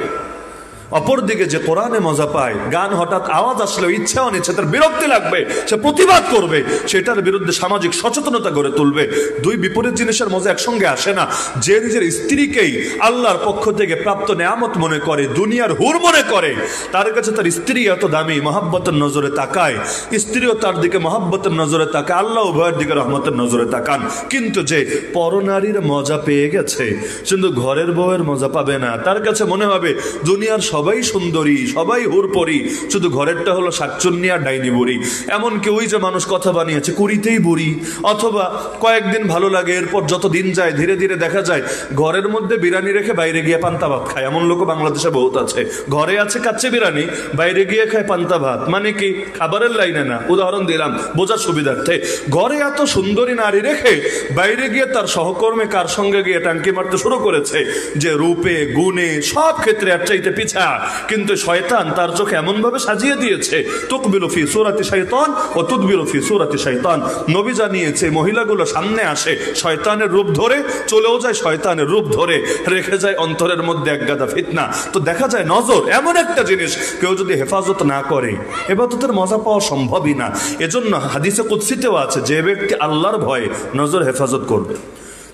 অপরদিকে যে কোরআনে মজা পায়, গান হঠাৎ আওয়াজ আসলে ইচ্ছা অনিচ্ছা তার বিরক্তি লাগবে, সে প্রতিবাদ করবে, সেটার বিরুদ্ধে সামাজিক সচেতনতা গড়ে তুলবে। দুই বিপরীত জিনিসের মজা একসঙ্গে আসে না। যে নিজের স্ত্রীকেই আল্লাহর পক্ষ থেকে প্রাপ্ত নেয়ামত মনে করে, দুনিয়ার হুর মনে করে, তার কাছে তার স্ত্রী এত দামি, মহাব্বতের নজরে তাকায়, স্ত্রীও তার দিকে মহাব্বতের নজরে তাকায়, আল্লাহ উভয়ের দিকে রহমতের নজরে তাকান। কিন্তু যে পরনারীর মজা পেয়ে গেছে, কিন্তু ঘরের বউয়ের মজা পাবে না, তার কাছে মনে হবে দুনিয়ার সবাই সুন্দরী, সবাই হুরপরি, শুধু ঘরেরটা হলো শাকচুন্নি আর ডাইনি বুড়ি। এমনকি ওই যে মানুষ কথা বানিয়েছে কুড়িতেই বুড়ি, অথবা কয়েকদিন ভালো লাগে, এরপর যত দিন যায় ধীরে ধীরে দেখা যায় ঘরের মধ্যে বিরিয়ানি রেখে বাইরে গিয়ে পান্তা ভাত খায়। এমন লোক বাংলাদেশে বহুত আছে, ঘরে আছে কাচ্চি বিরিয়ানি, বাইরে গিয়ে খায় পান্তা ভাত। মানে কি? খাবারের লাইনে না, উদাহরণ দিলাম বোঝার সুবিধার্থে। ঘরে এত সুন্দরী নারী রেখে বাইরে গিয়ে তার সহকর্মী কার সঙ্গে গিয়ে টাঙ্কি মারতে শুরু করেছে, যে রূপে গুণে সব ক্ষেত্রে আর চাইতে পিছা। কিন্তু শয়তান তার চোখে এমন ভাবে সাজিয়ে দিয়েছে, তুকবিলু ফি সূরাতি শাইতান ও তুদবিলু ফি সূরাতি শাইতান। নবী জানিয়েছে মহিলাগুলো সামনে আসে শয়তানের রূপ ধরে, চলেও যায় শয়তানের রূপ ধরে, রেখে যায় অন্তরের মধ্যে এক গাদা ফিতনা। তো দেখা যায় নজর এমন একটা জিনিস, কেউ যদি হেফাজত না করে ইবাদতের মজা পাওয়া সম্ভবই না। এজন্য হাদিসে কুদসিতেও আছে, যে ব্যক্তি আল্লাহর ভয়ে নজর হেফাজত করবে।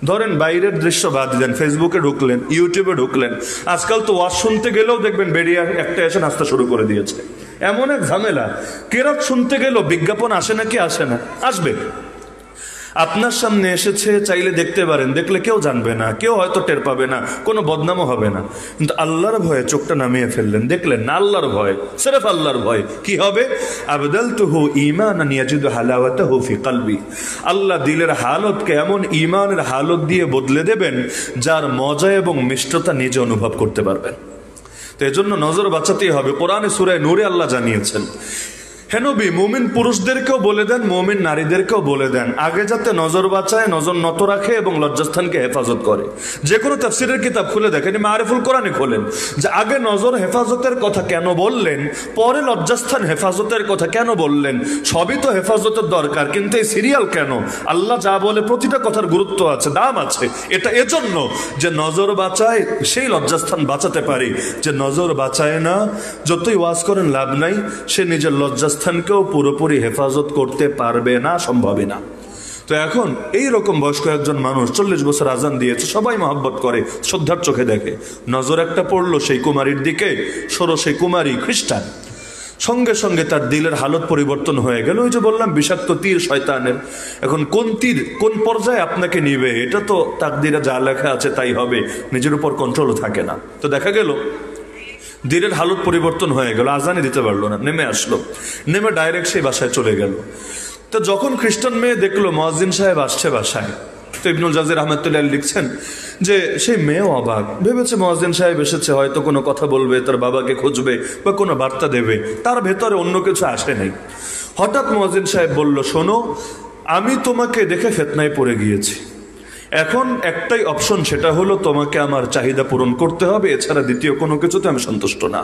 ধরেন বাইরের দৃশ্য বাদ দেন, ফেসবুকে ঢুকলেন, ইউটিউবে ঢুকলেন, আজকাল তো ওয়াজ শুনতে গেলেও দেখবেন বেরিয়ে একটা এসে নাস্তা শুরু করে দিয়েছে। এমন এক ঝামেলা, কেরাত শুনতে গেলেও বিজ্ঞাপন আসে নাকি আসে না? আসবে। আপনার সামনে এসেছে, চাইলে দেখতে পারেন, দেখলে কেউ জানবে না, কেউ হয়তো টের পাবে না, কোনো বদনামও হবে না। কিন্তু আল্লাহর ভয়ে চোখটা নামিয়ে ফেললেন, দেখলেন না, আল্লাহর ভয়, সির্ফ আল্লাহর ভয়, কি হবে? আবদালতুহু ঈমানান ইয়াজিদু হালাওয়াতাহু ফি কলবি। আল্লাহ দিলের হালতকে এমন ঈমানের হালত দিয়ে বদলে দেবেন, যার মজা এবং মিষ্টতা নিজে অনুভব করতে পারবেন। তো এজন্য নজর বাঁচাতেই হবে। কোরআনে সূরা নূরে আল্লাহ জানিয়েছেন, হে নবী, মুমিন পুরুষদেরকেও বলে দেন, মুমিন নারীদেরকেও বলে দেন, আগে যাতে নজর বাঁচায়, নজর নত রাখে এবং লজ্জাস্থানকে হেফাজত করে। যে কোনো তাফসীরের কিতাব খুলে দেখেন, মারিফুল কোরআনে খোলেন, যে আগে নজর হেফাজতের কথা কেন বললেন, পরে লজ্জাস্থান হেফাজতের কথা কেন বললেন। সবই তো হেফাজতের দরকার, কিন্তু এই সিরিয়াল কেন? আল্লাহ যা বলে প্রতিটা কথার গুরুত্ব আছে, দাম আছে। এটা এজন্য যে নজর বাঁচায় সেই লজ্জাস্থান বাঁচাতে পারে, যে নজর বাঁচায় না, যতই ওয়াজ করেন লাভ নাই, সে নিজের লজ্জাস্থানকেও পুরোপুরি হেফাজত করতে পারবে না, সম্ভবই না। তো এখন এই রকম বয়স্ক একজন মানুষ 40 বছর আজান দিয়েছে, সবাই মহব্বত করে, শ্রদ্ধার চোখে দেখে, নজর একটা পড়লো সেই কুমারীর দিকে, সেই কুমারী খ্রিস্টান, সঙ্গে সঙ্গে তার দিলের হালত পরিবর্তন হয়ে গেল। ওই যে বললাম বিষাক্ত তীর শয়তানের। এখন কোন তীর কোন পর্যায়ে আপনাকে নিবে, এটা তো তাকদিরে যা লেখা আছে তাই হবে, নিজের উপর কন্ট্রোলও থাকে না। তো দেখা গেল দিলের হালত পরিবর্তন হয়ে গেল, আজানই দিতে পারলো না, নেমে আসলো, নেমে ডাইরেক্ট সেই বাসায় চলে গেল। তো যখন খ্রিস্টান মেয়ে দেখলো মুয়াজ্জিন সাহেব আসছে বাসায়, তো ইবনুল জাজির রহমাতুল্লাহ লিখছেন যে সেই মেয়েও অবাক, ভেবেছে মুয়াজ্জিন সাহেব এসেছে, হয়তো কোনো কথা বলবে, তার বাবাকে খুঁজবে বা কোনো বার্তা দেবে, তার ভেতরে অন্য কিছু আসে নাই। হঠাৎ মুয়াজ্জিন সাহেব বলল, শোনো, আমি তোমাকে দেখে ফিতনায় পড়ে গিয়েছি, এখন একটাই অপশন, সেটা হলো তোমাকে আমার চাহিদা পূরণ করতে হবে, এছাড়া দ্বিতীয় কোনো কিছুতে আমি সন্তুষ্ট না।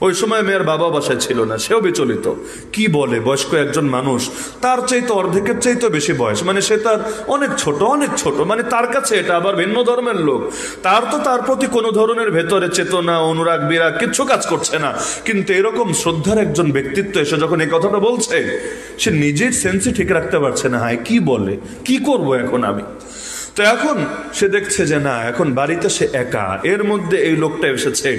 ওই সময় মেয়ের বাবা বাসায় ছিল না, সেও বিচলিত। কি বলে, বয়স্ক একজন মানুষ, তার চাইতে অর্ধেকের চাইতে বেশি বয়স, মানে সে তার অনেক ছোট, মানে তার কাছে এটা আবার ভিন্ন ধর্মের লোক, তার প্রতি কোনো ধরনের ভেতরে চেতনা, অনুরাগ, বিরাগ কিচ্ছু কাজ করছে না। কিন্তু এরকম শ্রদ্ধার একজন ব্যক্তিত্ব এসে যখন এই কথাটা বলছে, সে নিজের সেন্সই ঠিক রাখতে পারছে না, হায় কি বলে, কি করব এখন আমি। তো এখন সে দেখছে যে না, এখন বাড়িতে সে একা, এর মধ্যে এই লোকটা এসেছে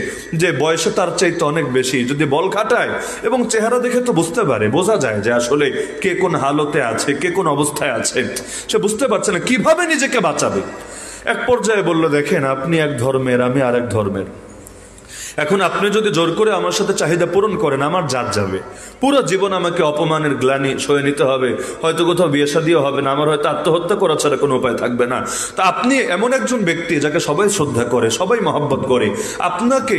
যে বয়সে তার চাইতে অনেক বেশি, যদি বল খাটায় এবং চেহারা দেখে তো বুঝতে পারে, বোঝা যায় যে আসলে কে কোন হালতে আছে, কে কোন অবস্থায় আছে, সে বুঝতে পারছে না কিভাবে নিজেকে বাঁচাবে। এক পর্যায়ে বলল, দেখেন আপনি এক ধর্মের, আমি আর এক ধর্মের, এখন আপনি যদি জোর করে আমার সাথে চাহিদা পূরণ করেন আমার জাত যাবে, পুরো জীবন আমাকে অপমানের গ্লানি সয়ে নিতে হবে, হয়তো কোথাও বিয়ে শাদীও হবে না, আমার হয়তো আত্মহত্যা করা ছাড়া কোনো উপায় থাকবে না। তা আপনি এমন একজন ব্যক্তি যাকে সবাই শ্রদ্ধা করে, সবাই মহব্বত করে, আপনাকে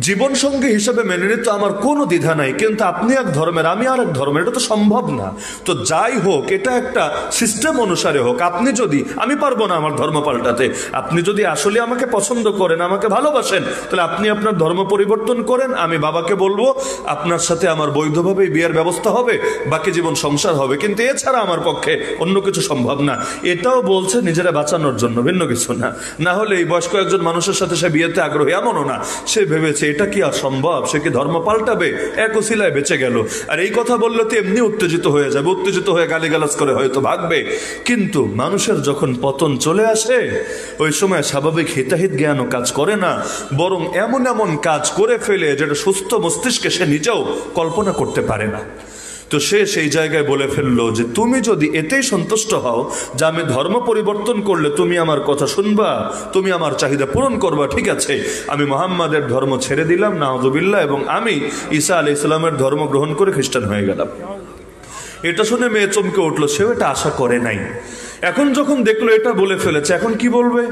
জীবন সঙ্গী হিসেবে মেনে নিতে আমার কোনো দ্বিধা নাই, কিন্তু আপনি এক ধর্মের, আমি আর এক ধর্মের, এটা তো সম্ভব না। তো যাই হোক, এটা একটা সিস্টেম অনুসারে হোক, আপনি যদি, আমি পারবো না আমার ধর্ম পাল্টাতে, আপনি যদি আসলে আমাকে পছন্দ করেন, আমাকে ভালোবাসেন, তাহলে আপনি আপনার ধর্ম পরিবর্তন করেন, আমি বাবাকে বলবো আপনার সাথে আমার বৈধভাবেই বিয়ের ব্যবস্থা হবে, বাকি জীবন সংসার হবে, কিন্তু এছাড়া আমার পক্ষে অন্য কিছু সম্ভব না। এটাও বলছে নিজেরা বাঁচানোর জন্য, ভিন্ন কিছু না। না হলে এই বয়স্ক একজন মানুষের সাথে সে বিয়েতে আগ্রহী এমনও না, সে ভেবেছে এটা কি আর সম্ভব, সে কি ধর্ম পাল্টাবে, এক ওসিলায় বেঁচে গেল। আর এই কথা বললে তো এমনি উত্তেজিত হয়ে যাবে, উত্তেজিত হয়ে গালিগালাজ করে হয়তো ভাগবে, কিন্তু মানুষের যখন পতন চলে আসে ওই সময় স্বাভাবিক হিতাহিত জ্ঞানও কাজ করে না, বরং এমন এমন কাজ করে ফেলে যেটা সুস্থ মস্তিষ্কে সে নিজেও কল্পনা করতে পারে না। তো সে সেই জায়গায় বলে ফেললো যে তুমি যদি এতেই সন্তুষ্ট হও যে আমি ধর্ম পরিবর্তন করলে তুমি আমার কথা শুনবা, তুমি আমার চাহিদা পূরণ করবা, ঠিক আছে, আমি মুহাম্মাদের ধর্ম ছেড়ে দিলাম, নাউযুবিল্লাহ, এবং আমি ঈসা আলাইহিস সালামের ধর্ম গ্রহণ করে খ্রিস্টান হয়ে গেলাম। এটা শুনে মেয়ে চমকে উঠলো, সেও এটা আশা করে নাই। এখন যখন দেখলো এটা বলে ফেলেছে, এখন কি বলবে?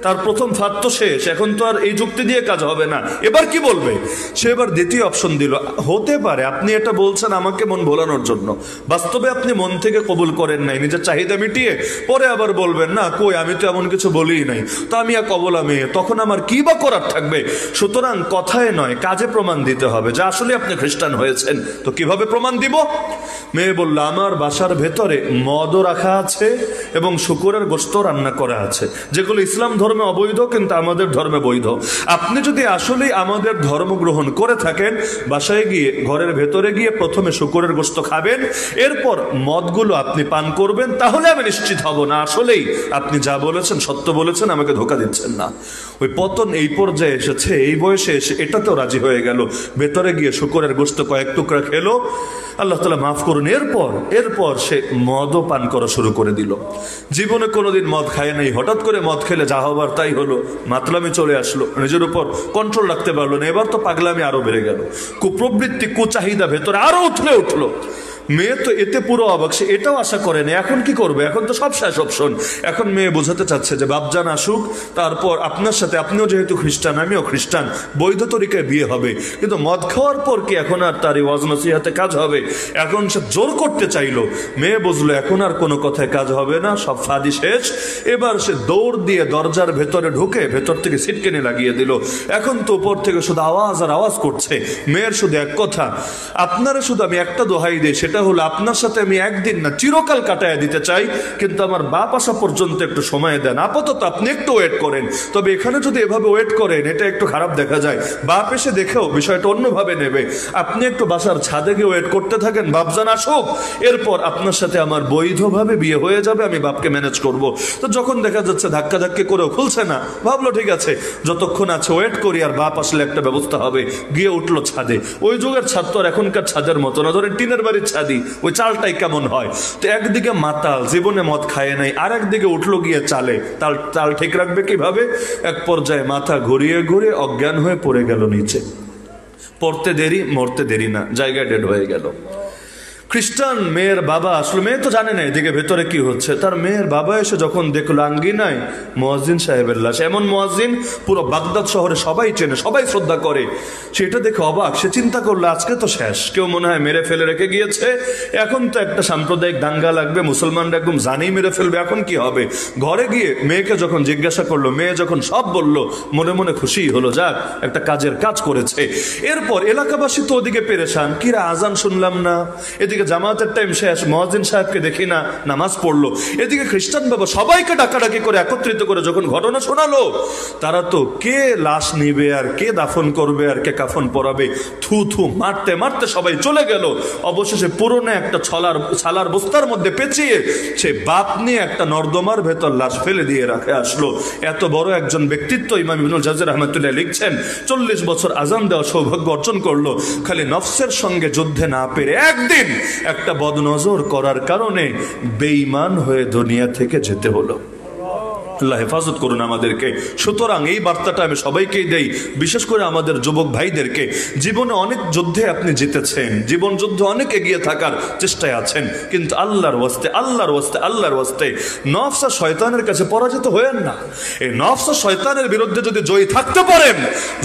তার প্রথম ফাঁদ তো শেষ, এখন তো আর এই যুক্তি দিয়ে কাজ হবে না, এবার কি বলবে? সে এবার দ্বিতীয় অপশন দিল, হতে পারে আপনি এটা বলছেন আমাকে মন ভোলানোর জন্য, বাস্তবে আপনি মন থেকে কবুল করেন নাই, নিজের চাহিদা মিটিয়ে পরে আবার বলবেন না কই আমি তো এমন কিছু বলিই নাই, তো আমি এক অবলা মেয়ে, তখন আমার কি বা করার থাকবে? সুতরাং কথায় নয় কাজে প্রমাণ দিতে হবে যে আসলে আপনি খ্রিস্টান হয়েছেন। তো কিভাবে প্রমাণ দিব? মেয়ে বলল, আমার বাসার ভেতরে মদও রাখা আছে এবং শুকরের গোশত রান্না করা আছে, যেগুলো ইসলাম ধর্মে অবৈধ কিন্তু আমাদের ধর্মে বৈধ। আপনি যদি আসলেই আমাদের ধর্ম গ্রহণ করে থাকেন, বাসায় গিয়ে ঘরের ভেতরে গিয়ে প্রথমে শুকরের গোশত খাবেন, এরপর মদগুলো আপনি পান করবেন, তাহলে আমি নিশ্চিত হব না আসলেই আপনি যা বলেছেন সত্য বলেছেন, আমাকে ধোঁকা দিচ্ছেন না। ওই পতন এই পর্যায়ে এসেছে, এই বয়সে এসে এটাতেও রাজি হয়ে গেল, ভেতরে গিয়ে শুকরের গোশত কয়েক টুকরা খেলো, আল্লাহ তাআলা মাফ করুন। এরপর সে মদও পান করা শুরু করে দিল। জীবনে কোনোদিন মদ খায় নাই, হঠাৎ করে মদ খেলে যা হবার তাই হলো, মাতলামি চলে আসলো, নিজের উপর কন্ট্রোল রাখতে পারলো না, এবার তো পাগলামি আরো বেড়ে গেল, কুপ্রবৃত্তি কুচাহিদা ভেতরে আরো উঠলো। মেয়ে তো এতে পুরো অবাক, সে এটাও আশা করে না, এখন কি করবে, এখন তো সব শেষ অপশন। এখন মেয়ে বোঝাতে চাচ্ছে যে বাপজান আসুক, তারপর আপনার সাথে, আপনিও যেহেতু খ্রিস্টান আমিও খ্রিস্টান, বৈধ তরিকায় বিয়ে হবে, কিন্তু মদ খাওয়ার পর কি এখন আর তার এই ওয়াজ নসিহতে কাজ হবে? এখন সে জোর করতে চাইলো, মেয়ে বুঝলো এখন আর কোনো কথায় কাজ হবে না, সব ফাঁদি শেষ। এবার সে দৌড় দিয়ে দরজার ভেতরে ঢুকে ভেতর থেকে সিটকেনি লাগিয়ে দিল। এখন তো উপর থেকে শুধু আওয়াজ আর আওয়াজ করছে। মেয়ের শুধু এক কথা, আপনারা শুধু আমি একটা দোহাই দিই, সেটা হলো আপনার সাথে আমি একদিন না চিরকাল কাটায় দিতে চাই, কিন্তু আমার বাপ আসা পর্যন্ত একটু সময় দেন, আপাতত আপনি একটু ওয়েট করেন। তবে এখানে যদি এভাবে ওয়েট করেন এটা একটু খারাপ দেখা যায়, বাপ এসে দেখেও বিষয়টা অন্যভাবে নেবে। আপনি একটু বাসার ছাদে গিয়ে ওয়েট করতে থাকেন, বাপজান আসুক, এরপর আপনার সাথে আমার বৈধভাবে বিয়ে হয়ে যাবে, আমি বাপকে ম্যানেজ করব। তো যখন দেখা যাচ্ছে ধাক্কাধাক্কি করেও খুলছে না, ভাবলো ঠিক আছে যতক্ষণ আছে ওয়েট করি, আর বাপ আসলে একটা ব্যবস্থা হবে। গিয়ে উঠলো ছাদে। ওই যুগের ছাদ তো আর এখনকার ছাদের মতো না, ধরেন টিনের বাড়ির ছাদি, ওই চালটাই কেমন হয়। তো একদিকে মাতাল, জীবনে মদ খায় নাই, আর একদিকে উঠলো গিয়ে চালে, তাল ঠিক রাখবে কিভাবে? এক পর্যায়ে মাথা ঘুরিয়ে ঘুরিয়ে অজ্ঞান হয়ে পড়ে গেল নিচে। পড়তে দেরি মরতে দেরি না, জায়গায় ডেড হয়ে গেল। খ্রিস্টান মেয়ের বাবা, আসলে মেয়ে তো জানে না এদিকে ভেতরে কি হচ্ছে, তার মেয়ের বাবা এসে যখন দেখলো আঙ্গিনায় মুয়াজ্জিন সাহেবের লাশ, এমন মুয়াজ্জিন পুরো বাগদাদ শহরে সবাই চেনে, সবাই শ্রদ্ধা করে, সেটা দেখে অবাক। সে চিন্তা করলো আজকে তো শেষ, কেউ মনে হয় মেরে ফেলে রেখে গিয়েছে, এখন তো একটা সাম্প্রদায়িক দাঙ্গা লাগবে, মুসলমানরা একদম জানেই মেরে ফেলবে, এখন কি হবে? ঘরে গিয়ে মেয়েকে যখন জিজ্ঞাসা করলো, মেয়ে যখন সব বললো, মনে মনে খুশি হলো, যাক একটা কাজের কাজ করেছে। এরপর এলাকাবাসী তো ওদিকে পেরেশান, কিরা আজান শুনলাম না, এদিকে এদিকে জামাতের টাইম শেষ, মুয়াজ্জিন সাহেবকে দেখি না নামাজ পড়লো, এদিকে খ্রিস্টান বাবা সবাইকে ডাকাডাকি করে একত্রিত করে যখন ঘটনা শোনালো, তারা তো কে লাশ নিবে আর কে দাফন করবে আর কে কাফন পরাবে, থু থু মারতে মারতে সবাই চলে গেল। অবশেষে পুরনো একটা ছালার বস্তার মধ্যে পেঁচিয়ে সে বাপ নিয়ে একটা নর্দমার ভেতর লাশ ফেলে দিয়ে রাখে আসলো। এত বড় একজন ব্যক্তিত্ব ইমাম ইবনুল জাওজি রাহমাতুল্লাহ লিখছেন 40 বছর আজান দেওয়া সৌভাগ্য অর্জন করলো, খালি নফসের সঙ্গে যুদ্ধে না পেরে একদিন একটা বদনজর করার কারণে বেঈমান হয়ে দুনিয়া থেকে যেতে হলো। আল্লাহ হেফাজত করুন আমাদেরকে। সুতরাং এই বার্তাটা আমি সবাইকেই দেই, বিশেষ করে আমাদের যুবক ভাইদেরকে। জীবনে অনেক যুদ্ধে আপনি জিতেছেন, জীবন যুদ্ধে অনেক এগিয়ে থাকার চেষ্টায় আছেন, কিন্তু আল্লাহর ওয়াস্তে আল্লাহর ওয়াস্তে আল্লাহর ওয়াস্তে নফস আর শয়তানের কাছে পরাজিত হয়েন না। এই নফস আর শয়তানের বিরুদ্ধে যদি জয়ী থাকতে পারেন,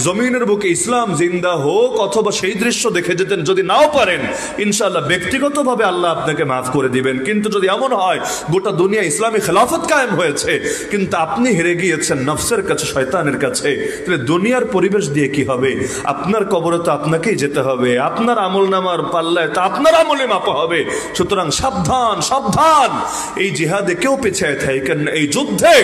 জমিনের বুকে ইসলাম জিন্দা হোক অথবা সেই দৃশ্য দেখে যেতেন, যদি নাও পারেন ইনশাআল্লাহ ব্যক্তিগতভাবে আল্লাহ আপনাকে মাফ করে দিবেন। কিন্তু যদি এমন হয় গোটা দুনিয়া ইসলামী খেলাফত কায়েম হয়েছে কিন্তু আপনি হেরে গিয়েছেন নফসের কাছে, শয়তানের কাছে, তাহলে দুনিয়ার পরিবেশ দিয়ে কি হবে? আপনার কবরে তো আপনাকেই যেতে হবে, আপনার আমল নামার পাল্লায় তো আপনার আমলে মাপা হবে। সুতরাং সাবধান সাবধান, এই জিহাদে কেউ পিছিয়ে থাকেন না। এই যুদ্ধে,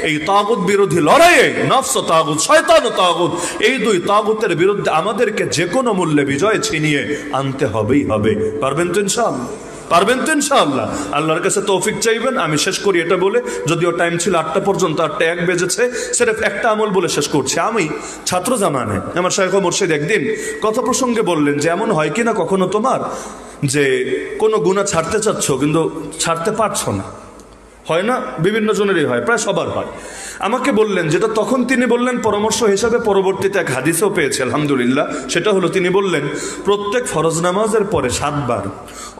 এই তাগুত বিরোধী লড়াইয়ে, নফস ও তাগুত, শয়তান ও তাগুত, এই দুই তাগুতের বিরুদ্ধে আমাদেরকে যে কোনো মূল্যে বিজয় ছিনিয়ে আনতে হবেই হবে। পারবেন তো ইনশাআল্লাহ? পারবেন তো ইনশাআল্লাহ? আল্লাহর কাছে তৌফিক চাইবেন। আমি শেষ করি এটা বলে, যদিও টাইম ছিল 8টা পর্যন্ত, 8টা 1 বেজেছে, সির্ফ একটা আমল বলে শেষ করছি। আমি ছাত্র জামানে আমার শাইখ মুর্শিদ একদিন কথা প্রসঙ্গে বললেন যে এমন হয় কিনা কখনো তোমার যে কোনো গুনাহ ছাড়তে চাচ্ছ কিন্তু ছাড়তে পারছো না? হয় না? বিভিন্ন জনেরই হয়, প্রায় সবার হয়। আমাকে বললেন, যেটা তখন তিনি বললেন পরামর্শ হিসাবে, পরবর্তীতে এক হাদিসেও পেয়েছে আলহামদুলিল্লাহ, সেটা হলো তিনি বললেন প্রত্যেক ফরজ নামাজের পরে 7 বার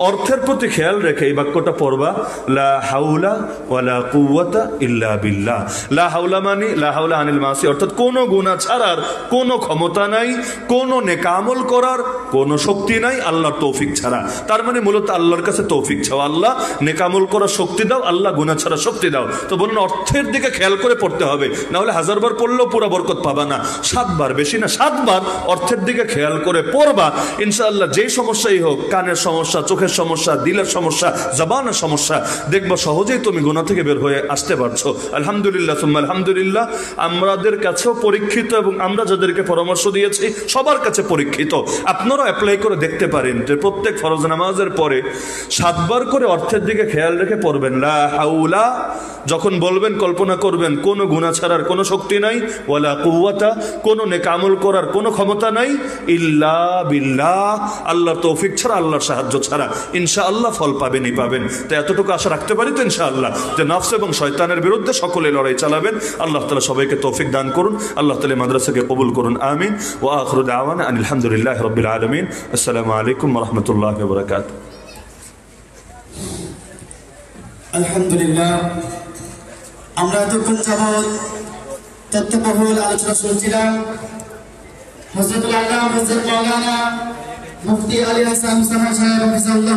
অর্থের প্রতি খেয়াল রেখে এই বাক্যটা পড়বা, লা হাওলা ওয়ালা কুওয়াতা ইল্লা বিল্লাহ। লা হাওলা মানে লা হাওলা আনিল মাসি, অর্থাৎ কোনো গুনাহ ছাড়ার কোনো ক্ষমতা নাই, কোনো নেক আমল করার কোনো শক্তি নাই আল্লাহর তৌফিক ছাড়া। তার মানে মূলত আল্লাহর কাছে তৌফিক চাও, আল্লাহ নেক আমল করার শক্তি দাও, আল্লাহ গুনাহ ছাড়া শক্তি দাও। তো বলুন অর্থের দিকে খেয়াল করে পড়তে হবে, না হলে 1000 বার পড়লেও পুরো বরকত পাবা না। 7 বার, বেশি না 7 বার অর্থের দিকে খেয়াল করে পড়বা, ইনশাআল্লাহ যেই সমস্যাই হোক, কানের সমস্যা, চোখের সমস্যা, দিলের সমস্যা, জবানের সমস্যা, দেখবা সহজেই তুমি গুনাহ থেকে বের হয়ে আসতে পারছো। আলহামদুলিল্লাহ সুম্মা আলহামদুলিল্লাহ। আমাদের কাছেও পরীক্ষিত এবং আমরা যাদেরকে পরামর্শ দিয়েছি সবার কাছে পরীক্ষিত। আপনারাও অ্যাপ্লাই করে দেখতে পারেন যে প্রত্যেক ফরজ নামাজের পরে 7 বার করে অর্থের দিকে খেয়াল রেখে পড়বেন। লা হাওলা যখন বলবেন কল্পনা করবেন কোনো গুনাহ ছাড়ার কোনো শক্তি নাই, ওয়ালা কুওয়াতা কোনো নেক আমল করার কোনো ক্ষমতা নাই, ইল্লা বিল্লাহ আল্লাহর তৌফিক ছাড়া, আল্লাহর সাহায্য ছাড়া ইনশাআল্লাহ ফল পাবেনই পাবেন। তো এতটুকু আশা রাখতে পারি তো ইনশাআল্লাহ যে নফস এবং শয়তানের বিরুদ্ধে সকলে লড়াই চালাবেন। আল্লাহ তাআলা সবাইকে তৌফিক দান করুন, আল্লাহ তাআলা মাদ্রাসাকে কবুল করুন, আমিন। ওয়া আখিরু দাওয়ানা আনিল হামদুলিল্লাহি রাব্বিল আলামিন। আসসালামু আলাইকুম ওয়া রাহমাতুল্লাহি ওয়া বারাকাতুহু। আলহামদুলিল্লাহ, আমরা এতক্ষণ যাবৎ তথ্যবহুল আলোচনা শুনছিলাম। হযরতুল আল্লাহ হযরত মাওলানা মুফতি আলী হাসান সাহেব হাফিজাহুল্লাহ